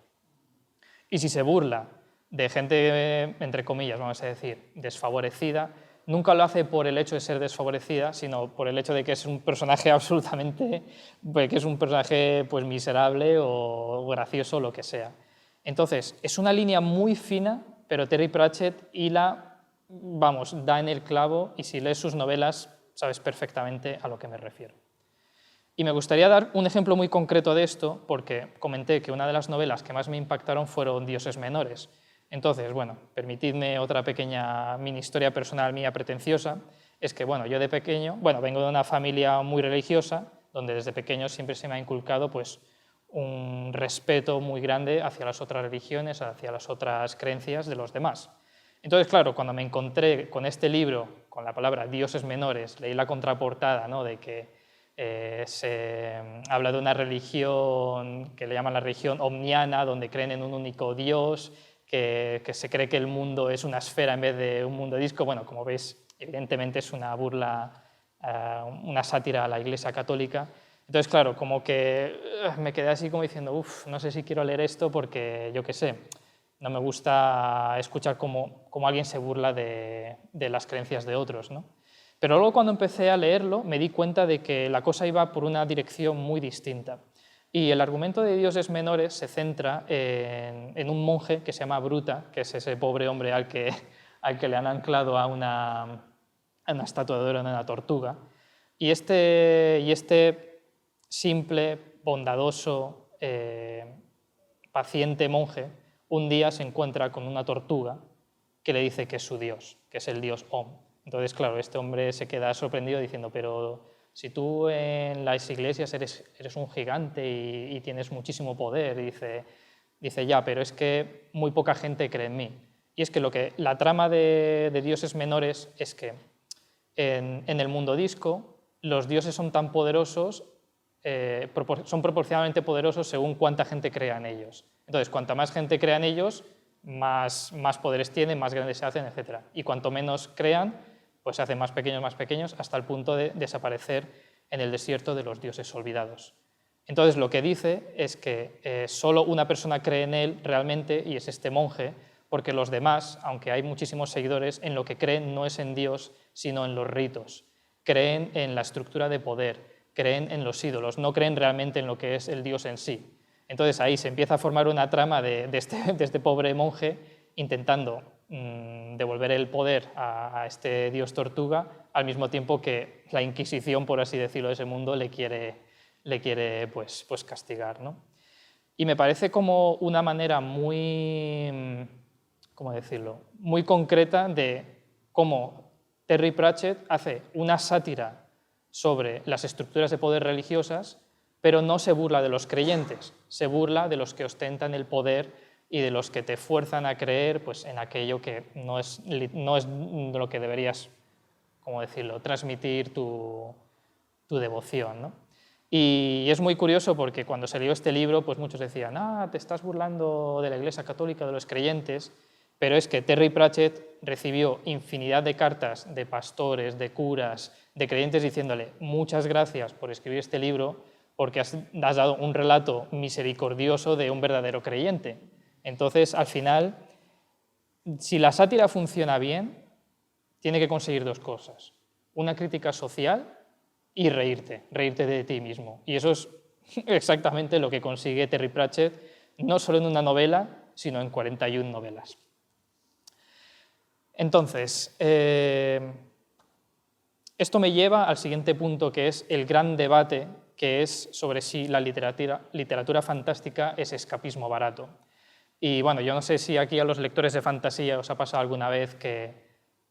Y si se burla de gente, entre comillas, vamos a decir, desfavorecida, nunca lo hace por el hecho de ser desfavorecida, sino por el hecho de que es un personaje absolutamente, que es un personaje pues, miserable o gracioso, lo que sea. Entonces, es una línea muy fina, pero Terry Pratchett da en el clavo, y si lees sus novelas sabes perfectamente a lo que me refiero. Y me gustaría dar un ejemplo muy concreto de esto, porque comenté que una de las novelas que más me impactaron fueron Dioses menores. Entonces, bueno, permitidme otra pequeña mini historia personal mía pretenciosa. Es que, bueno, yo de pequeño, vengo de una familia muy religiosa, donde desde pequeño siempre se me ha inculcado pues, un respeto muy grande hacia las otras religiones, hacia las otras creencias de los demás. Entonces, claro, cuando me encontré con este libro, con la palabra Dioses menores, leí la contraportada, ¿no?, de que se habla de una religión que le llaman la religión omniana, donde creen en un único Dios, que se cree que el mundo es una esfera en vez de un mundo disco. Bueno, como veis, evidentemente es una burla, una sátira a la Iglesia Católica. Entonces, claro, como que me quedé así como diciendo, no sé si quiero leer esto porque, yo qué sé, no me gusta escuchar cómo alguien se burla de las creencias de otros, ¿no? Pero luego cuando empecé a leerlo me di cuenta de que la cosa iba por una dirección muy distinta. Y el argumento de Dioses menores se centra en un monje que se llama Bruta, que es ese pobre hombre al que le han anclado a una estatua de oro en una tortuga. Y este simple, bondadoso, paciente monje un día se encuentra con una tortuga que le dice que es su dios, que es el dios Om. Entonces, claro, este hombre se queda sorprendido diciendo, pero si tú en las iglesias eres un gigante y tienes muchísimo poder, y dice, ya, pero es que muy poca gente cree en mí. Y es que la trama de Dioses menores es que en el mundo disco los dioses son tan poderosos, son proporcionalmente poderosos según cuánta gente crea en ellos. Entonces, cuanta más gente crea en ellos, más poderes tienen, más grandes se hacen, etc. Y cuanto menos crean, pues se hacen más pequeños, hasta el punto de desaparecer en el desierto de los dioses olvidados. Entonces, lo que dice es que solo una persona cree en él realmente, y es este monje, porque los demás, aunque hay muchísimos seguidores, en lo que creen no es en Dios, sino en los ritos. Creen en la estructura de poder, creen en los ídolos, no creen realmente en lo que es el Dios en sí. Entonces ahí se empieza a formar una trama de este pobre monje intentando devolver el poder a este dios tortuga, al mismo tiempo que la Inquisición, por así decirlo, de ese mundo le quiere pues castigar, ¿no? Y me parece como una manera muy, ¿cómo decirlo?, muy concreta de cómo Terry Pratchett hace una sátira sobre las estructuras de poder religiosas, pero no se burla de los creyentes, se burla de los que ostentan el poder y de los que te fuerzan a creer pues, en aquello que no es lo que deberías, ¿cómo decirlo?, transmitir tu devoción, ¿no? Y es muy curioso porque cuando salió este libro, pues muchos decían, te estás burlando de la Iglesia Católica, de los creyentes, pero es que Terry Pratchett recibió infinidad de cartas de pastores, de curas, de creyentes diciéndole muchas gracias por escribir este libro porque has dado un relato misericordioso de un verdadero creyente. Entonces, al final, si la sátira funciona bien, tiene que conseguir dos cosas. Una crítica social y reírte de ti mismo. Y eso es exactamente lo que consigue Terry Pratchett, no solo en una novela, sino en 41 novelas. Entonces, esto me lleva al siguiente punto, que es el gran debate, que es sobre si la literatura fantástica es escapismo barato. Y bueno, yo no sé si aquí a los lectores de fantasía os ha pasado alguna vez que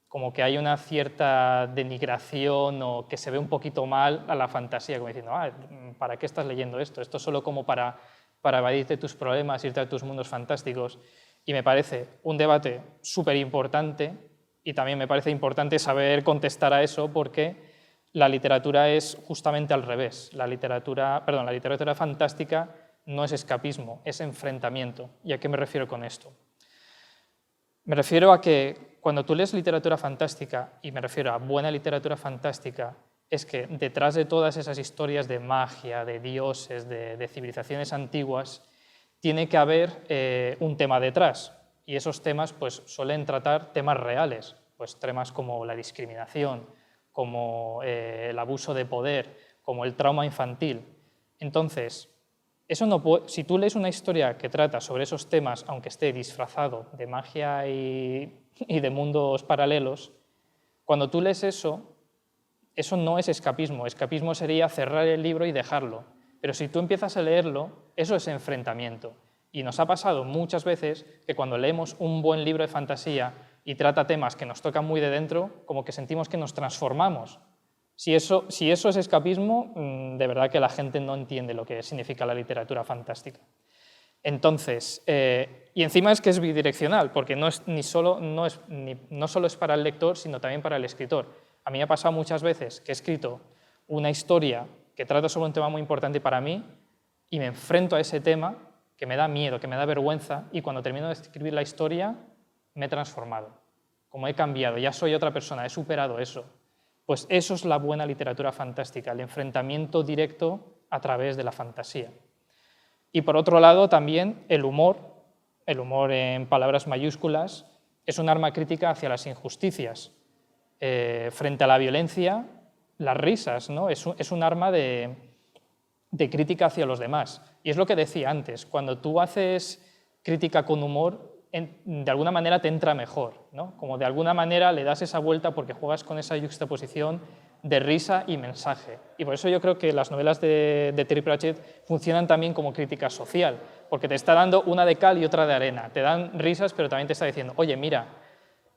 como que hay una cierta denigración o que se ve un poquito mal a la fantasía, como diciendo, ¿para qué estás leyendo esto? Esto es solo como para evadirte tus problemas, irte a tus mundos fantásticos. Y me parece un debate súper importante y también me parece importante saber contestar a eso porque la literatura es justamente al revés. La literatura fantástica no es escapismo, es enfrentamiento. ¿Y a qué me refiero con esto? Me refiero a que cuando tú lees literatura fantástica, y me refiero a buena literatura fantástica, es que detrás de todas esas historias de magia, de dioses, de civilizaciones antiguas, tiene que haber un tema detrás. Y esos temas pues, suelen tratar temas reales, pues temas como la discriminación, como el abuso de poder, como el trauma infantil. Entonces, si tú lees una historia que trata sobre esos temas, aunque esté disfrazado de magia y de mundos paralelos, cuando tú lees eso no es escapismo. Escapismo sería cerrar el libro y dejarlo. Pero si tú empiezas a leerlo, eso es enfrentamiento. Y nos ha pasado muchas veces que cuando leemos un buen libro de fantasía y trata temas que nos tocan muy de dentro, como que sentimos que nos transformamos. Si eso es escapismo, de verdad que la gente no entiende lo que significa la literatura fantástica. Entonces, y encima es que es bidireccional, porque no solo es para el lector, sino también para el escritor. A mí me ha pasado muchas veces que he escrito una historia que trata sobre un tema muy importante para mí y me enfrento a ese tema que me da miedo, que me da vergüenza, y cuando termino de escribir la historia me he transformado. Como he cambiado, ya soy otra persona, he superado eso. Pues eso es la buena literatura fantástica, el enfrentamiento directo a través de la fantasía. Y por otro lado también el humor en palabras mayúsculas, es un arma crítica hacia las injusticias. Frente a la violencia, las risas, ¿no? Es un arma de crítica hacia los demás. Y es lo que decía antes, cuando tú haces crítica con humor, de alguna manera te entra mejor, ¿no? Como de alguna manera le das esa vuelta porque juegas con esa juxtaposición de risa y mensaje. Y por eso yo creo que las novelas de Terry Pratchett funcionan también como crítica social, porque te está dando una de cal y otra de arena. Te dan risas, pero también te está diciendo, oye, mira,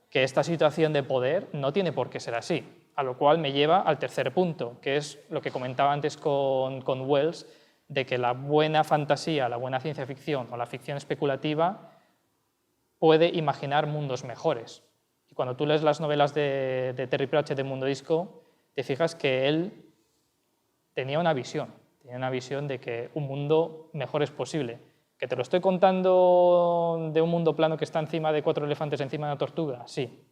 que esta situación de poder no tiene por qué ser así. A lo cual me lleva al tercer punto, que es lo que comentaba antes con Wells, de que la buena fantasía, la buena ciencia ficción o la ficción especulativa puede imaginar mundos mejores. Y cuando tú lees las novelas de Terry Pratchett de Mundo Disco, te fijas que él tenía una visión de que un mundo mejor es posible. ¿Que te lo estoy contando de un mundo plano que está encima de 4 elefantes encima de una tortuga? Sí,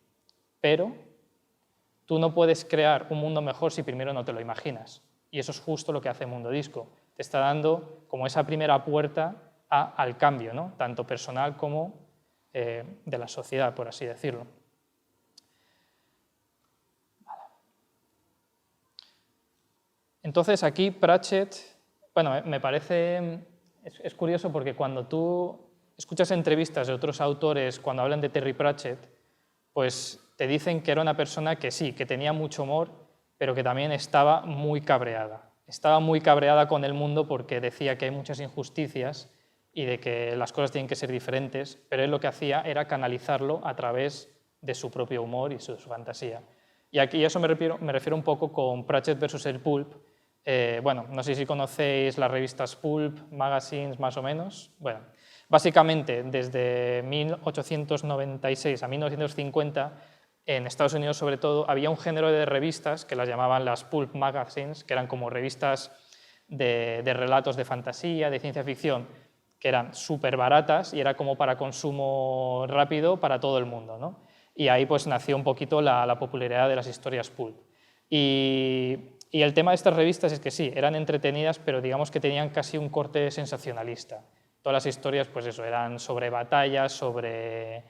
pero tú no puedes crear un mundo mejor si primero no te lo imaginas. Y eso es justo lo que hace Mundo Disco. Te está dando como esa primera puerta al cambio, ¿no? Tanto personal como de la sociedad, por así decirlo. Vale. Entonces aquí Pratchett, bueno, me parece, es curioso porque cuando tú escuchas entrevistas de otros autores cuando hablan de Terry Pratchett, pues te dicen que era una persona que sí, que tenía mucho humor, pero que también estaba muy cabreada. Estaba muy cabreada con el mundo porque decía que hay muchas injusticias y de que las cosas tienen que ser diferentes, pero él lo que hacía era canalizarlo a través de su propio humor y su fantasía. Y aquí a eso me refiero un poco con Pratchett versus el Pulp. Bueno, no sé si conocéis las revistas Pulp, Magazines, más o menos. Bueno, básicamente desde 1896 a 1950, en Estados Unidos sobre todo, había un género de revistas que las llamaban las Pulp Magazines, que eran como revistas de relatos de fantasía, de ciencia ficción, que eran súper baratas y era como para consumo rápido para todo el mundo, ¿no? Y ahí pues nació un poquito la popularidad de las historias pulp. Y el tema de estas revistas es que sí, eran entretenidas, pero digamos que tenían casi un corte sensacionalista. Todas las historias pues eso, eran sobre batallas, sobre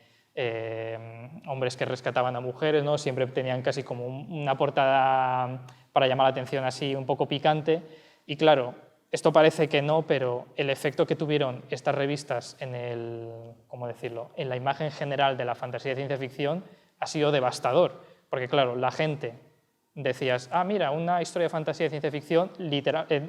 hombres que rescataban a mujeres, ¿no? Siempre tenían casi como una portada para llamar la atención así un poco picante. Y claro, esto parece que no, pero el efecto que tuvieron estas revistas ¿cómo decirlo?, en la imagen general de la fantasía de ciencia ficción ha sido devastador. Porque claro, la gente decías, ah, mira, una historia de fantasía de ciencia ficción,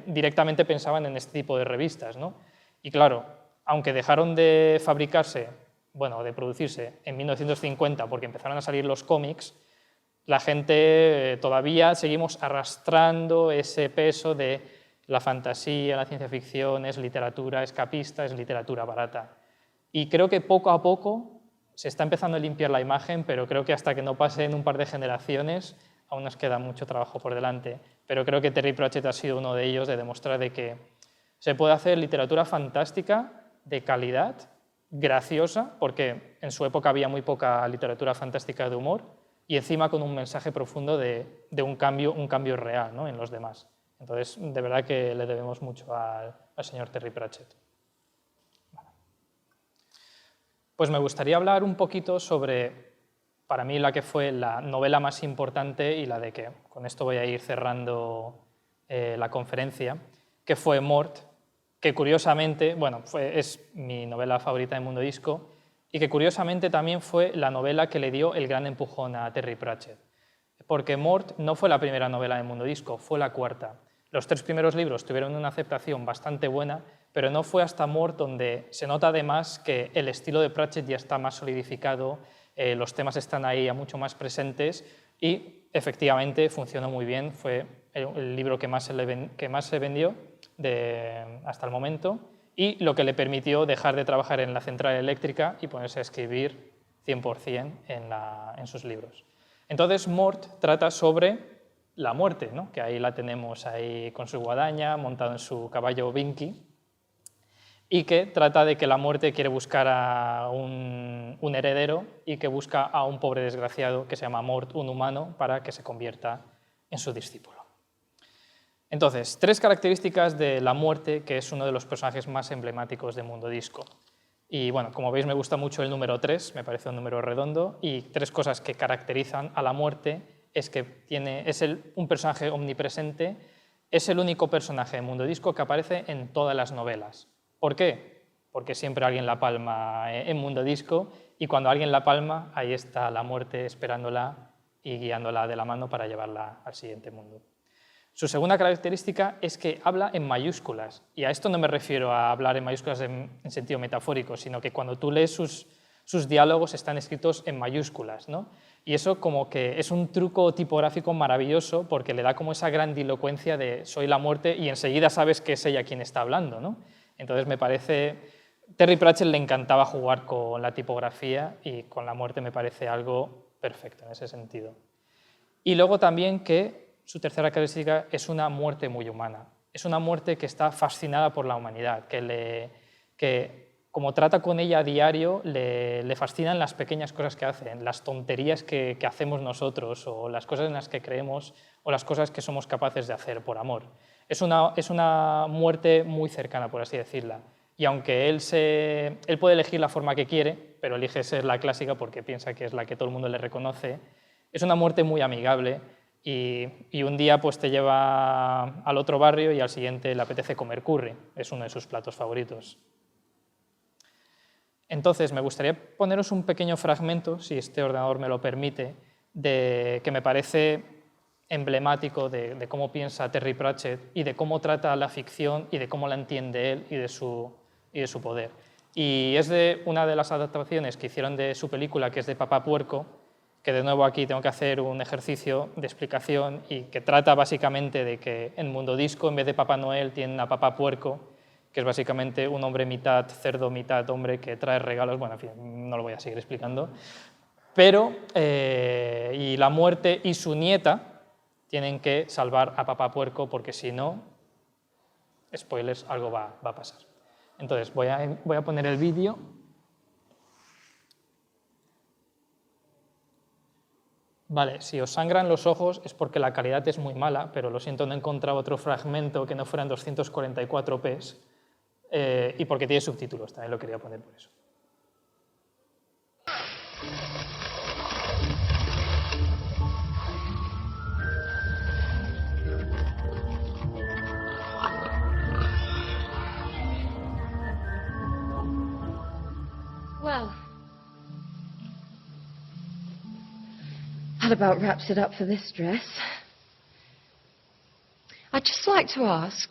directamente pensaban en este tipo de revistas, ¿no? Y claro, aunque dejaron de fabricarse, bueno, de producirse en 1950 porque empezaron a salir los cómics, la gente todavía seguimos arrastrando ese peso de la fantasía, la ciencia ficción, es literatura escapista, es literatura barata. Y creo que poco a poco se está empezando a limpiar la imagen, pero creo que hasta que no pasen un par de generaciones aún nos queda mucho trabajo por delante. Pero creo que Terry Pratchett ha sido uno de ellos, de demostrar de que se puede hacer literatura fantástica, de calidad, graciosa, porque en su época había muy poca literatura fantástica de humor, y encima con un mensaje profundo de un cambio real, ¿no?, en los demás. Entonces, de verdad que le debemos mucho al señor Terry Pratchett. Vale. Pues me gustaría hablar un poquito sobre, para mí, la que fue la novela más importante y la de que, con esto voy a ir cerrando la conferencia, que fue Mort, que curiosamente, bueno, es mi novela favorita de Mundo Disco, y que curiosamente también fue la novela que le dio el gran empujón a Terry Pratchett. Porque Mort no fue la primera novela de Mundo Disco, fue la cuarta. Los 3 primeros libros tuvieron una aceptación bastante buena, pero no fue hasta Mort donde se nota además que el estilo de Pratchett ya está más solidificado, los temas están ahí ya mucho más presentes y efectivamente funcionó muy bien, fue el libro que más se vendió hasta el momento y lo que le permitió dejar de trabajar en la central eléctrica y ponerse a escribir 100% en sus libros. Entonces Mort trata sobre la muerte, ¿no?, que ahí la tenemos ahí con su guadaña, montado en su caballo Binky, y que trata de que la muerte quiere buscar a un heredero y que busca a un pobre desgraciado que se llama Mort, un humano, para que se convierta en su discípulo. Entonces, 3 características de la muerte, que es uno de los personajes más emblemáticos de Mundo Disco. Y bueno, como veis me gusta mucho el número 3, me parece un número redondo, y 3 cosas que caracterizan a la muerte es que es un personaje omnipresente, es el único personaje de Mundo Disco que aparece en todas las novelas. ¿Por qué? Porque siempre alguien la palma en Mundo Disco y cuando alguien la palma, ahí está la muerte esperándola y guiándola de la mano para llevarla al siguiente mundo. Su segunda característica es que habla en mayúsculas, y a esto no me refiero a hablar en mayúsculas en sentido metafórico, sino que cuando tú lees sus diálogos están escritos en mayúsculas, ¿no? Y eso como que es un truco tipográfico maravilloso porque le da como esa grandilocuencia de soy la muerte y enseguida sabes que es ella quien está hablando, ¿no? Entonces me parece... Terry Pratchett le encantaba jugar con la tipografía y con la muerte me parece algo perfecto en ese sentido. Y luego también que su tercera característica es una muerte muy humana. Es una muerte que está fascinada por la humanidad, que como trata con ella a diario, le fascinan las pequeñas cosas que hacen, las tonterías que hacemos nosotros, o las cosas en las que creemos, o las cosas que somos capaces de hacer por amor. Es una muerte muy cercana, por así decirla. Y aunque él puede elegir la forma que quiere, pero elige ser la clásica porque piensa que es la que todo el mundo le reconoce, es una muerte muy amigable y un día pues, te lleva al otro barrio y al siguiente le apetece comer curry. Es uno de sus platos favoritos. Entonces, me gustaría poneros un pequeño fragmento, si este ordenador me lo permite, que me parece emblemático de cómo piensa Terry Pratchett y de cómo trata la ficción y de cómo la entiende él y de y de su poder. Y es de una de las adaptaciones que hicieron de su película, que es de Papá Puerco, que de nuevo aquí tengo que hacer un ejercicio de explicación y que trata básicamente de que en Mundo Disco, en vez de Papá Noel, tienen a Papá Puerco, que es básicamente un hombre mitad cerdo, mitad hombre que trae regalos. Bueno, en fin, no lo voy a seguir explicando. Pero, y la muerte y su nieta tienen que salvar a Papá Puerco porque si no, spoilers, algo va a pasar. Entonces, voy a poner el vídeo. Vale, si os sangran los ojos es porque la calidad es muy mala, pero lo siento, no he encontrado otro fragmento que no fuera en 244p y porque tiene subtítulos, también lo quería poner por eso. Well, that about wraps it up for this dress. I'd just like to ask,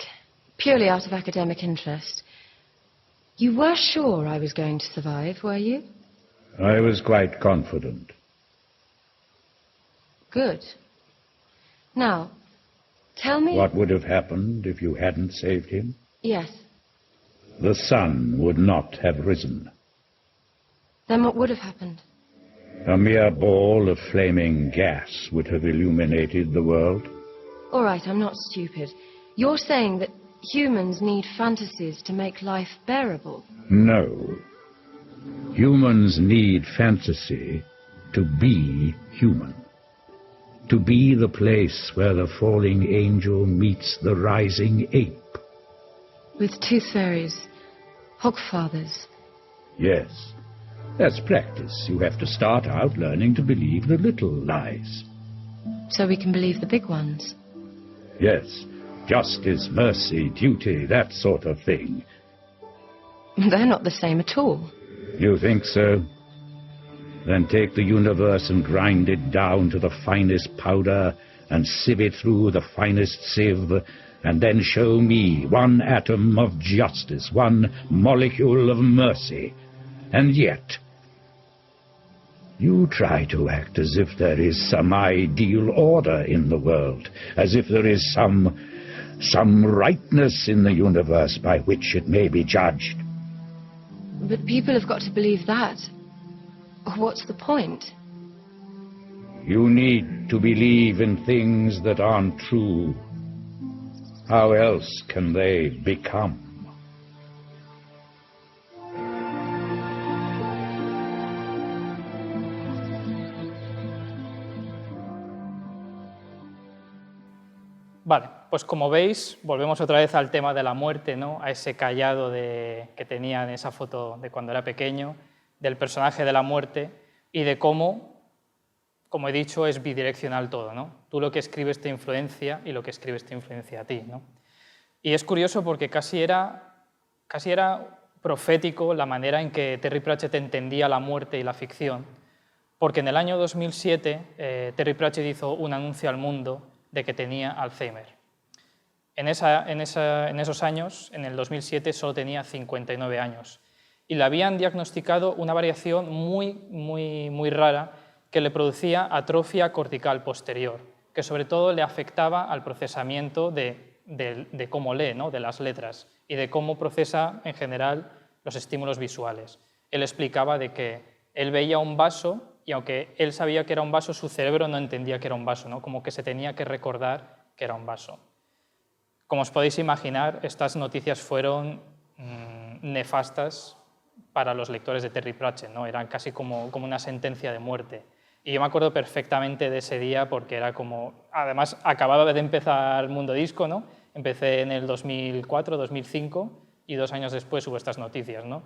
purely out of academic interest, you were sure I was going to survive, were you? I was quite confident. Good. Now, tell me... What would have happened if you hadn't saved him? Yes. The sun would not have risen. Then what would have happened? A mere ball of flaming gas would have illuminated the world. All right, I'm not stupid. You're saying that humans need fantasies to make life bearable? No. Humans need fantasy to be human. To be the place where the falling angel meets the rising ape. With tooth fairies, hogfathers. Yes. That's practice. You have to start out learning to believe the little lies. So we can believe the big ones? Yes. Justice, mercy, duty, that sort of thing. They're not the same at all. You think so? Then take the universe and grind it down to the finest powder and sieve it through the finest sieve, and then show me one atom of justice, one molecule of mercy. And yet, you try to act as if there is some ideal order in the world, as if there is some rightness in the universe by which it may be judged. But people have got to believe that. What's the point? You need to believe in things that aren't true. How else can they become? Vale, pues como veis, volvemos otra vez al tema de la muerte, ¿no? A ese callado que tenía en esa foto de cuando era pequeño, del personaje de la muerte y de cómo, como he dicho, es bidireccional todo, ¿no? Tú lo que escribes te influencia y lo que escribes te influencia a ti, ¿no? Y es curioso porque casi era profético la manera en que Terry Pratchett entendía la muerte y la ficción, porque en el año 2007 Terry Pratchett hizo un anuncio al mundo de que tenía Alzheimer. En esos años, en el 2007, solo tenía 59 años y le habían diagnosticado una variación muy rara que le producía atrofia cortical posterior, que sobre todo le afectaba al procesamiento de cómo lee, ¿no? De las letras y de cómo procesa en general los estímulos visuales. Él explicaba de que él veía un vaso y aunque él sabía que era un vaso, su cerebro no entendía que era un vaso, ¿no? Como que se tenía que recordar que era un vaso. Como os podéis imaginar, estas noticias fueron nefastas para los lectores de Terry Pratchett, ¿no? Eran casi como una sentencia de muerte. Y yo me acuerdo perfectamente de ese día porque era como... Además, acababa de empezar Mundo Disco, ¿no? Empecé en el 2004, 2005 y 2 años después hubo estas noticias, ¿no?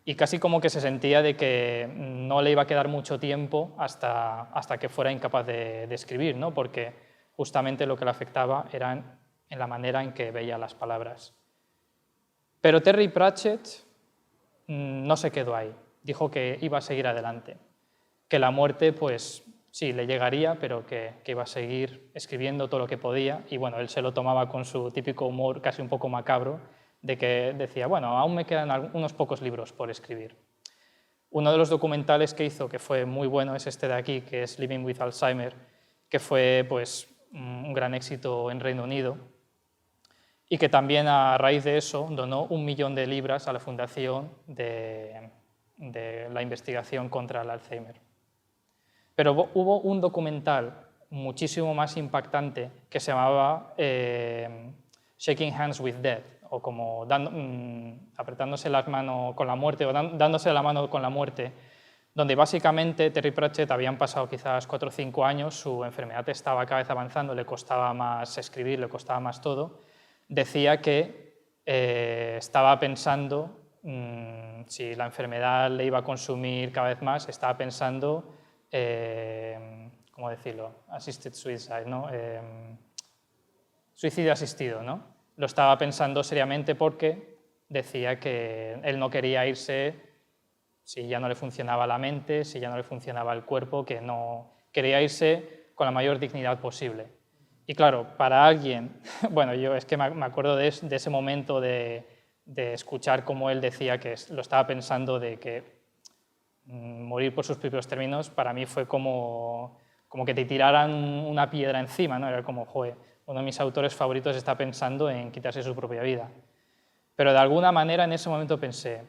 Y casi como que se sentía de que no le iba a quedar mucho tiempo hasta que fuera incapaz de escribir, ¿no? Porque justamente lo que le afectaba era en la manera en que veía las palabras. Pero Terry Pratchett no se quedó ahí, dijo que iba a seguir adelante, que la muerte, pues sí, le llegaría, pero que iba a seguir escribiendo todo lo que podía, y bueno, él se lo tomaba con su típico humor casi un poco macabro, de que decía, bueno, aún me quedan unos pocos libros por escribir. Uno de los documentales que hizo, que fue muy bueno, es este de aquí, que es Living with Alzheimer, que fue pues, un gran éxito en Reino Unido y que también a raíz de eso donó 1 millón de libras a la fundación de la investigación contra el Alzheimer. Pero hubo un documental muchísimo más impactante que se llamaba Shaking Hands with Death, o como apretándose las manos con la muerte, o dándose la mano con la muerte, donde básicamente Terry Pratchett habían pasado quizás 4 o 5 años, su enfermedad estaba cada vez avanzando, le costaba más escribir, le costaba más todo. Decía que estaba pensando, si la enfermedad le iba a consumir cada vez más, estaba pensando, ¿cómo decirlo? Assisted suicide, ¿no? Suicidio asistido, ¿no? Lo estaba pensando seriamente porque decía que él no quería irse si ya no le funcionaba la mente, si ya no le funcionaba el cuerpo, que no quería irse con la mayor dignidad posible. Y claro, para alguien, bueno, yo es que me acuerdo de ese momento de escuchar cómo él decía que lo estaba pensando de que morir por sus propios términos, para mí fue como que te tiraran una piedra encima, ¿no? Era como, joder, uno de mis autores favoritos está pensando en quitarse su propia vida. Pero de alguna manera en ese momento pensé,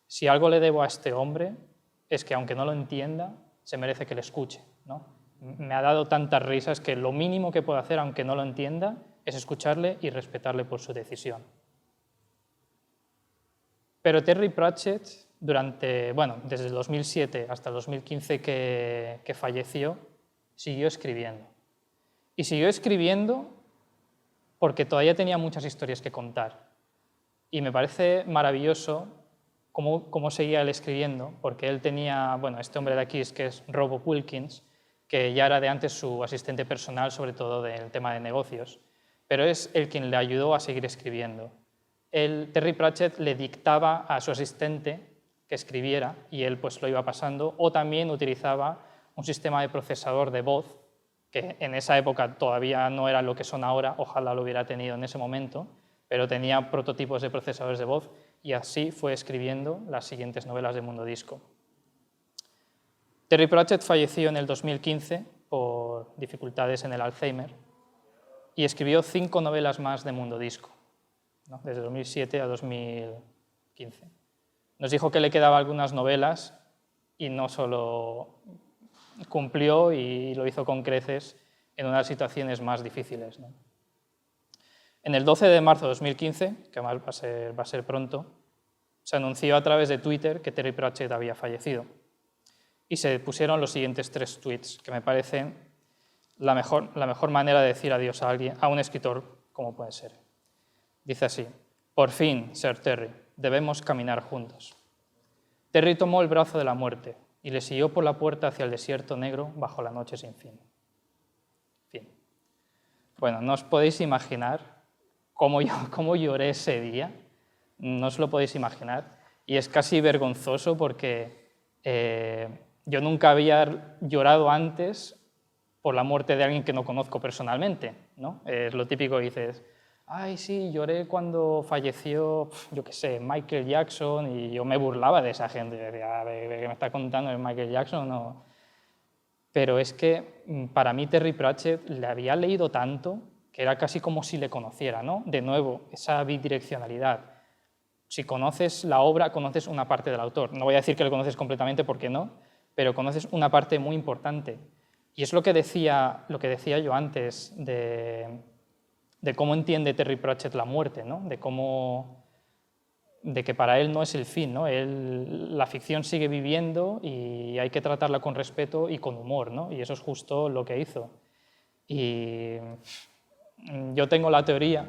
si algo le debo a este hombre es que aunque no lo entienda, se merece que le escuche, ¿no? Me ha dado tantas risas que lo mínimo que puedo hacer, aunque no lo entienda, es escucharle y respetarle por su decisión. Pero Terry Pratchett, desde el 2007 hasta el 2015 que falleció, siguió escribiendo. Y siguió escribiendo porque todavía tenía muchas historias que contar. Y me parece maravilloso cómo seguía él escribiendo, porque él tenía, este hombre de aquí, que es Rob Wilkins, que ya era de antes su asistente personal, sobre todo del tema de negocios, pero es el quien le ayudó a seguir escribiendo. Terry Pratchett le dictaba a su asistente que escribiera y él pues lo iba pasando, o también utilizaba un sistema de procesador de voz, que en esa época todavía no era lo que son ahora, ojalá lo hubiera tenido en ese momento, pero tenía prototipos de procesadores de voz y así fue escribiendo las siguientes novelas de Mundo Disco. Terry Pratchett falleció en el 2015 por dificultades en el Alzheimer y escribió 5 novelas más de Mundo Disco, ¿no? Desde 2007 a 2015. Nos dijo que le quedaban algunas novelas y no solo cumplió y lo hizo con creces en unas situaciones más difíciles, ¿no? En el 12 de marzo de 2015, que además va a ser pronto, se anunció a través de Twitter que Terry Pratchett había fallecido. Y se pusieron los siguientes 3 tweets, que me parecen la mejor manera de decir adiós a un escritor como puede ser. Dice así: por fin, Sir Terry, debemos caminar juntos. Terry tomó el brazo de la muerte y le siguió por la puerta hacia el desierto negro bajo la noche sin fin. Fin. Bueno, no os podéis imaginar cómo lloré ese día, no os lo podéis imaginar, y es casi vergonzoso porque yo nunca había llorado antes por la muerte de alguien que no conozco personalmente, ¿no? Es lo típico que dices, ay, sí, lloré cuando falleció, yo qué sé, Michael Jackson, y yo me burlaba de esa gente, decía, ¿qué me está contando de Michael Jackson? No. Pero es que para mí Terry Pratchett le había leído tanto que era casi como si le conociera, ¿no? De nuevo, esa bidireccionalidad. Si conoces la obra, conoces una parte del autor. No voy a decir que lo conoces completamente porque no, pero conoces una parte muy importante. Y es lo que decía yo antes de cómo entiende Terry Pratchett la muerte, ¿no? De que para él no es el fin, ¿no? La ficción sigue viviendo y hay que tratarla con respeto y con humor, ¿no? Y eso es justo lo que hizo. Y yo tengo la teoría,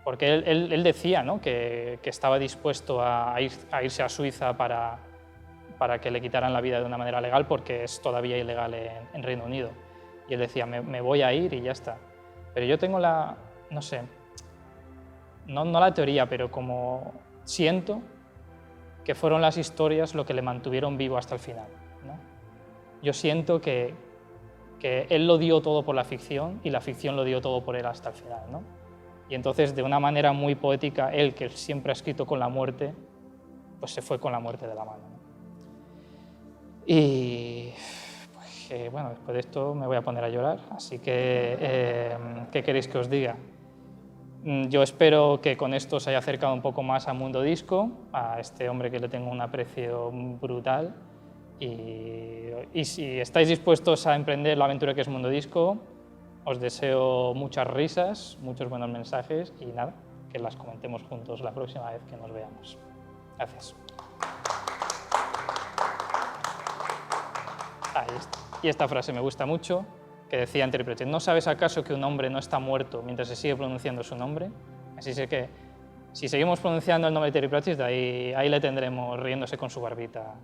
porque él decía, ¿no? que estaba dispuesto a irse a Suiza para que le quitaran la vida de una manera legal, porque es todavía ilegal en Reino Unido. Y él decía, me voy a ir y ya está. Pero yo tengo no sé, no la teoría, pero como siento que fueron las historias lo que le mantuvieron vivo hasta el final, ¿no? Yo siento que él lo dio todo por la ficción y la ficción lo dio todo por él hasta el final, ¿no? Y entonces, de una manera muy poética, él, que siempre ha escrito con la muerte, pues se fue con la muerte de la mano, ¿no? Y pues, bueno, después de esto me voy a poner a llorar, así que, ¿qué queréis que os diga? Yo espero que con esto os haya acercado un poco más a Mundo Disco, a este hombre que le tengo un aprecio brutal. Y si estáis dispuestos a emprender la aventura que es Mundo Disco, os deseo muchas risas, muchos buenos mensajes y nada, que las comentemos juntos la próxima vez que nos veamos. Gracias. Ahí está. Y esta frase me gusta mucho, que decía Terry Pratchett: ¿no sabes acaso que un hombre no está muerto mientras se sigue pronunciando su nombre? Así sé que si seguimos pronunciando el nombre de Terry Pratchett, ahí le tendremos riéndose con su barbita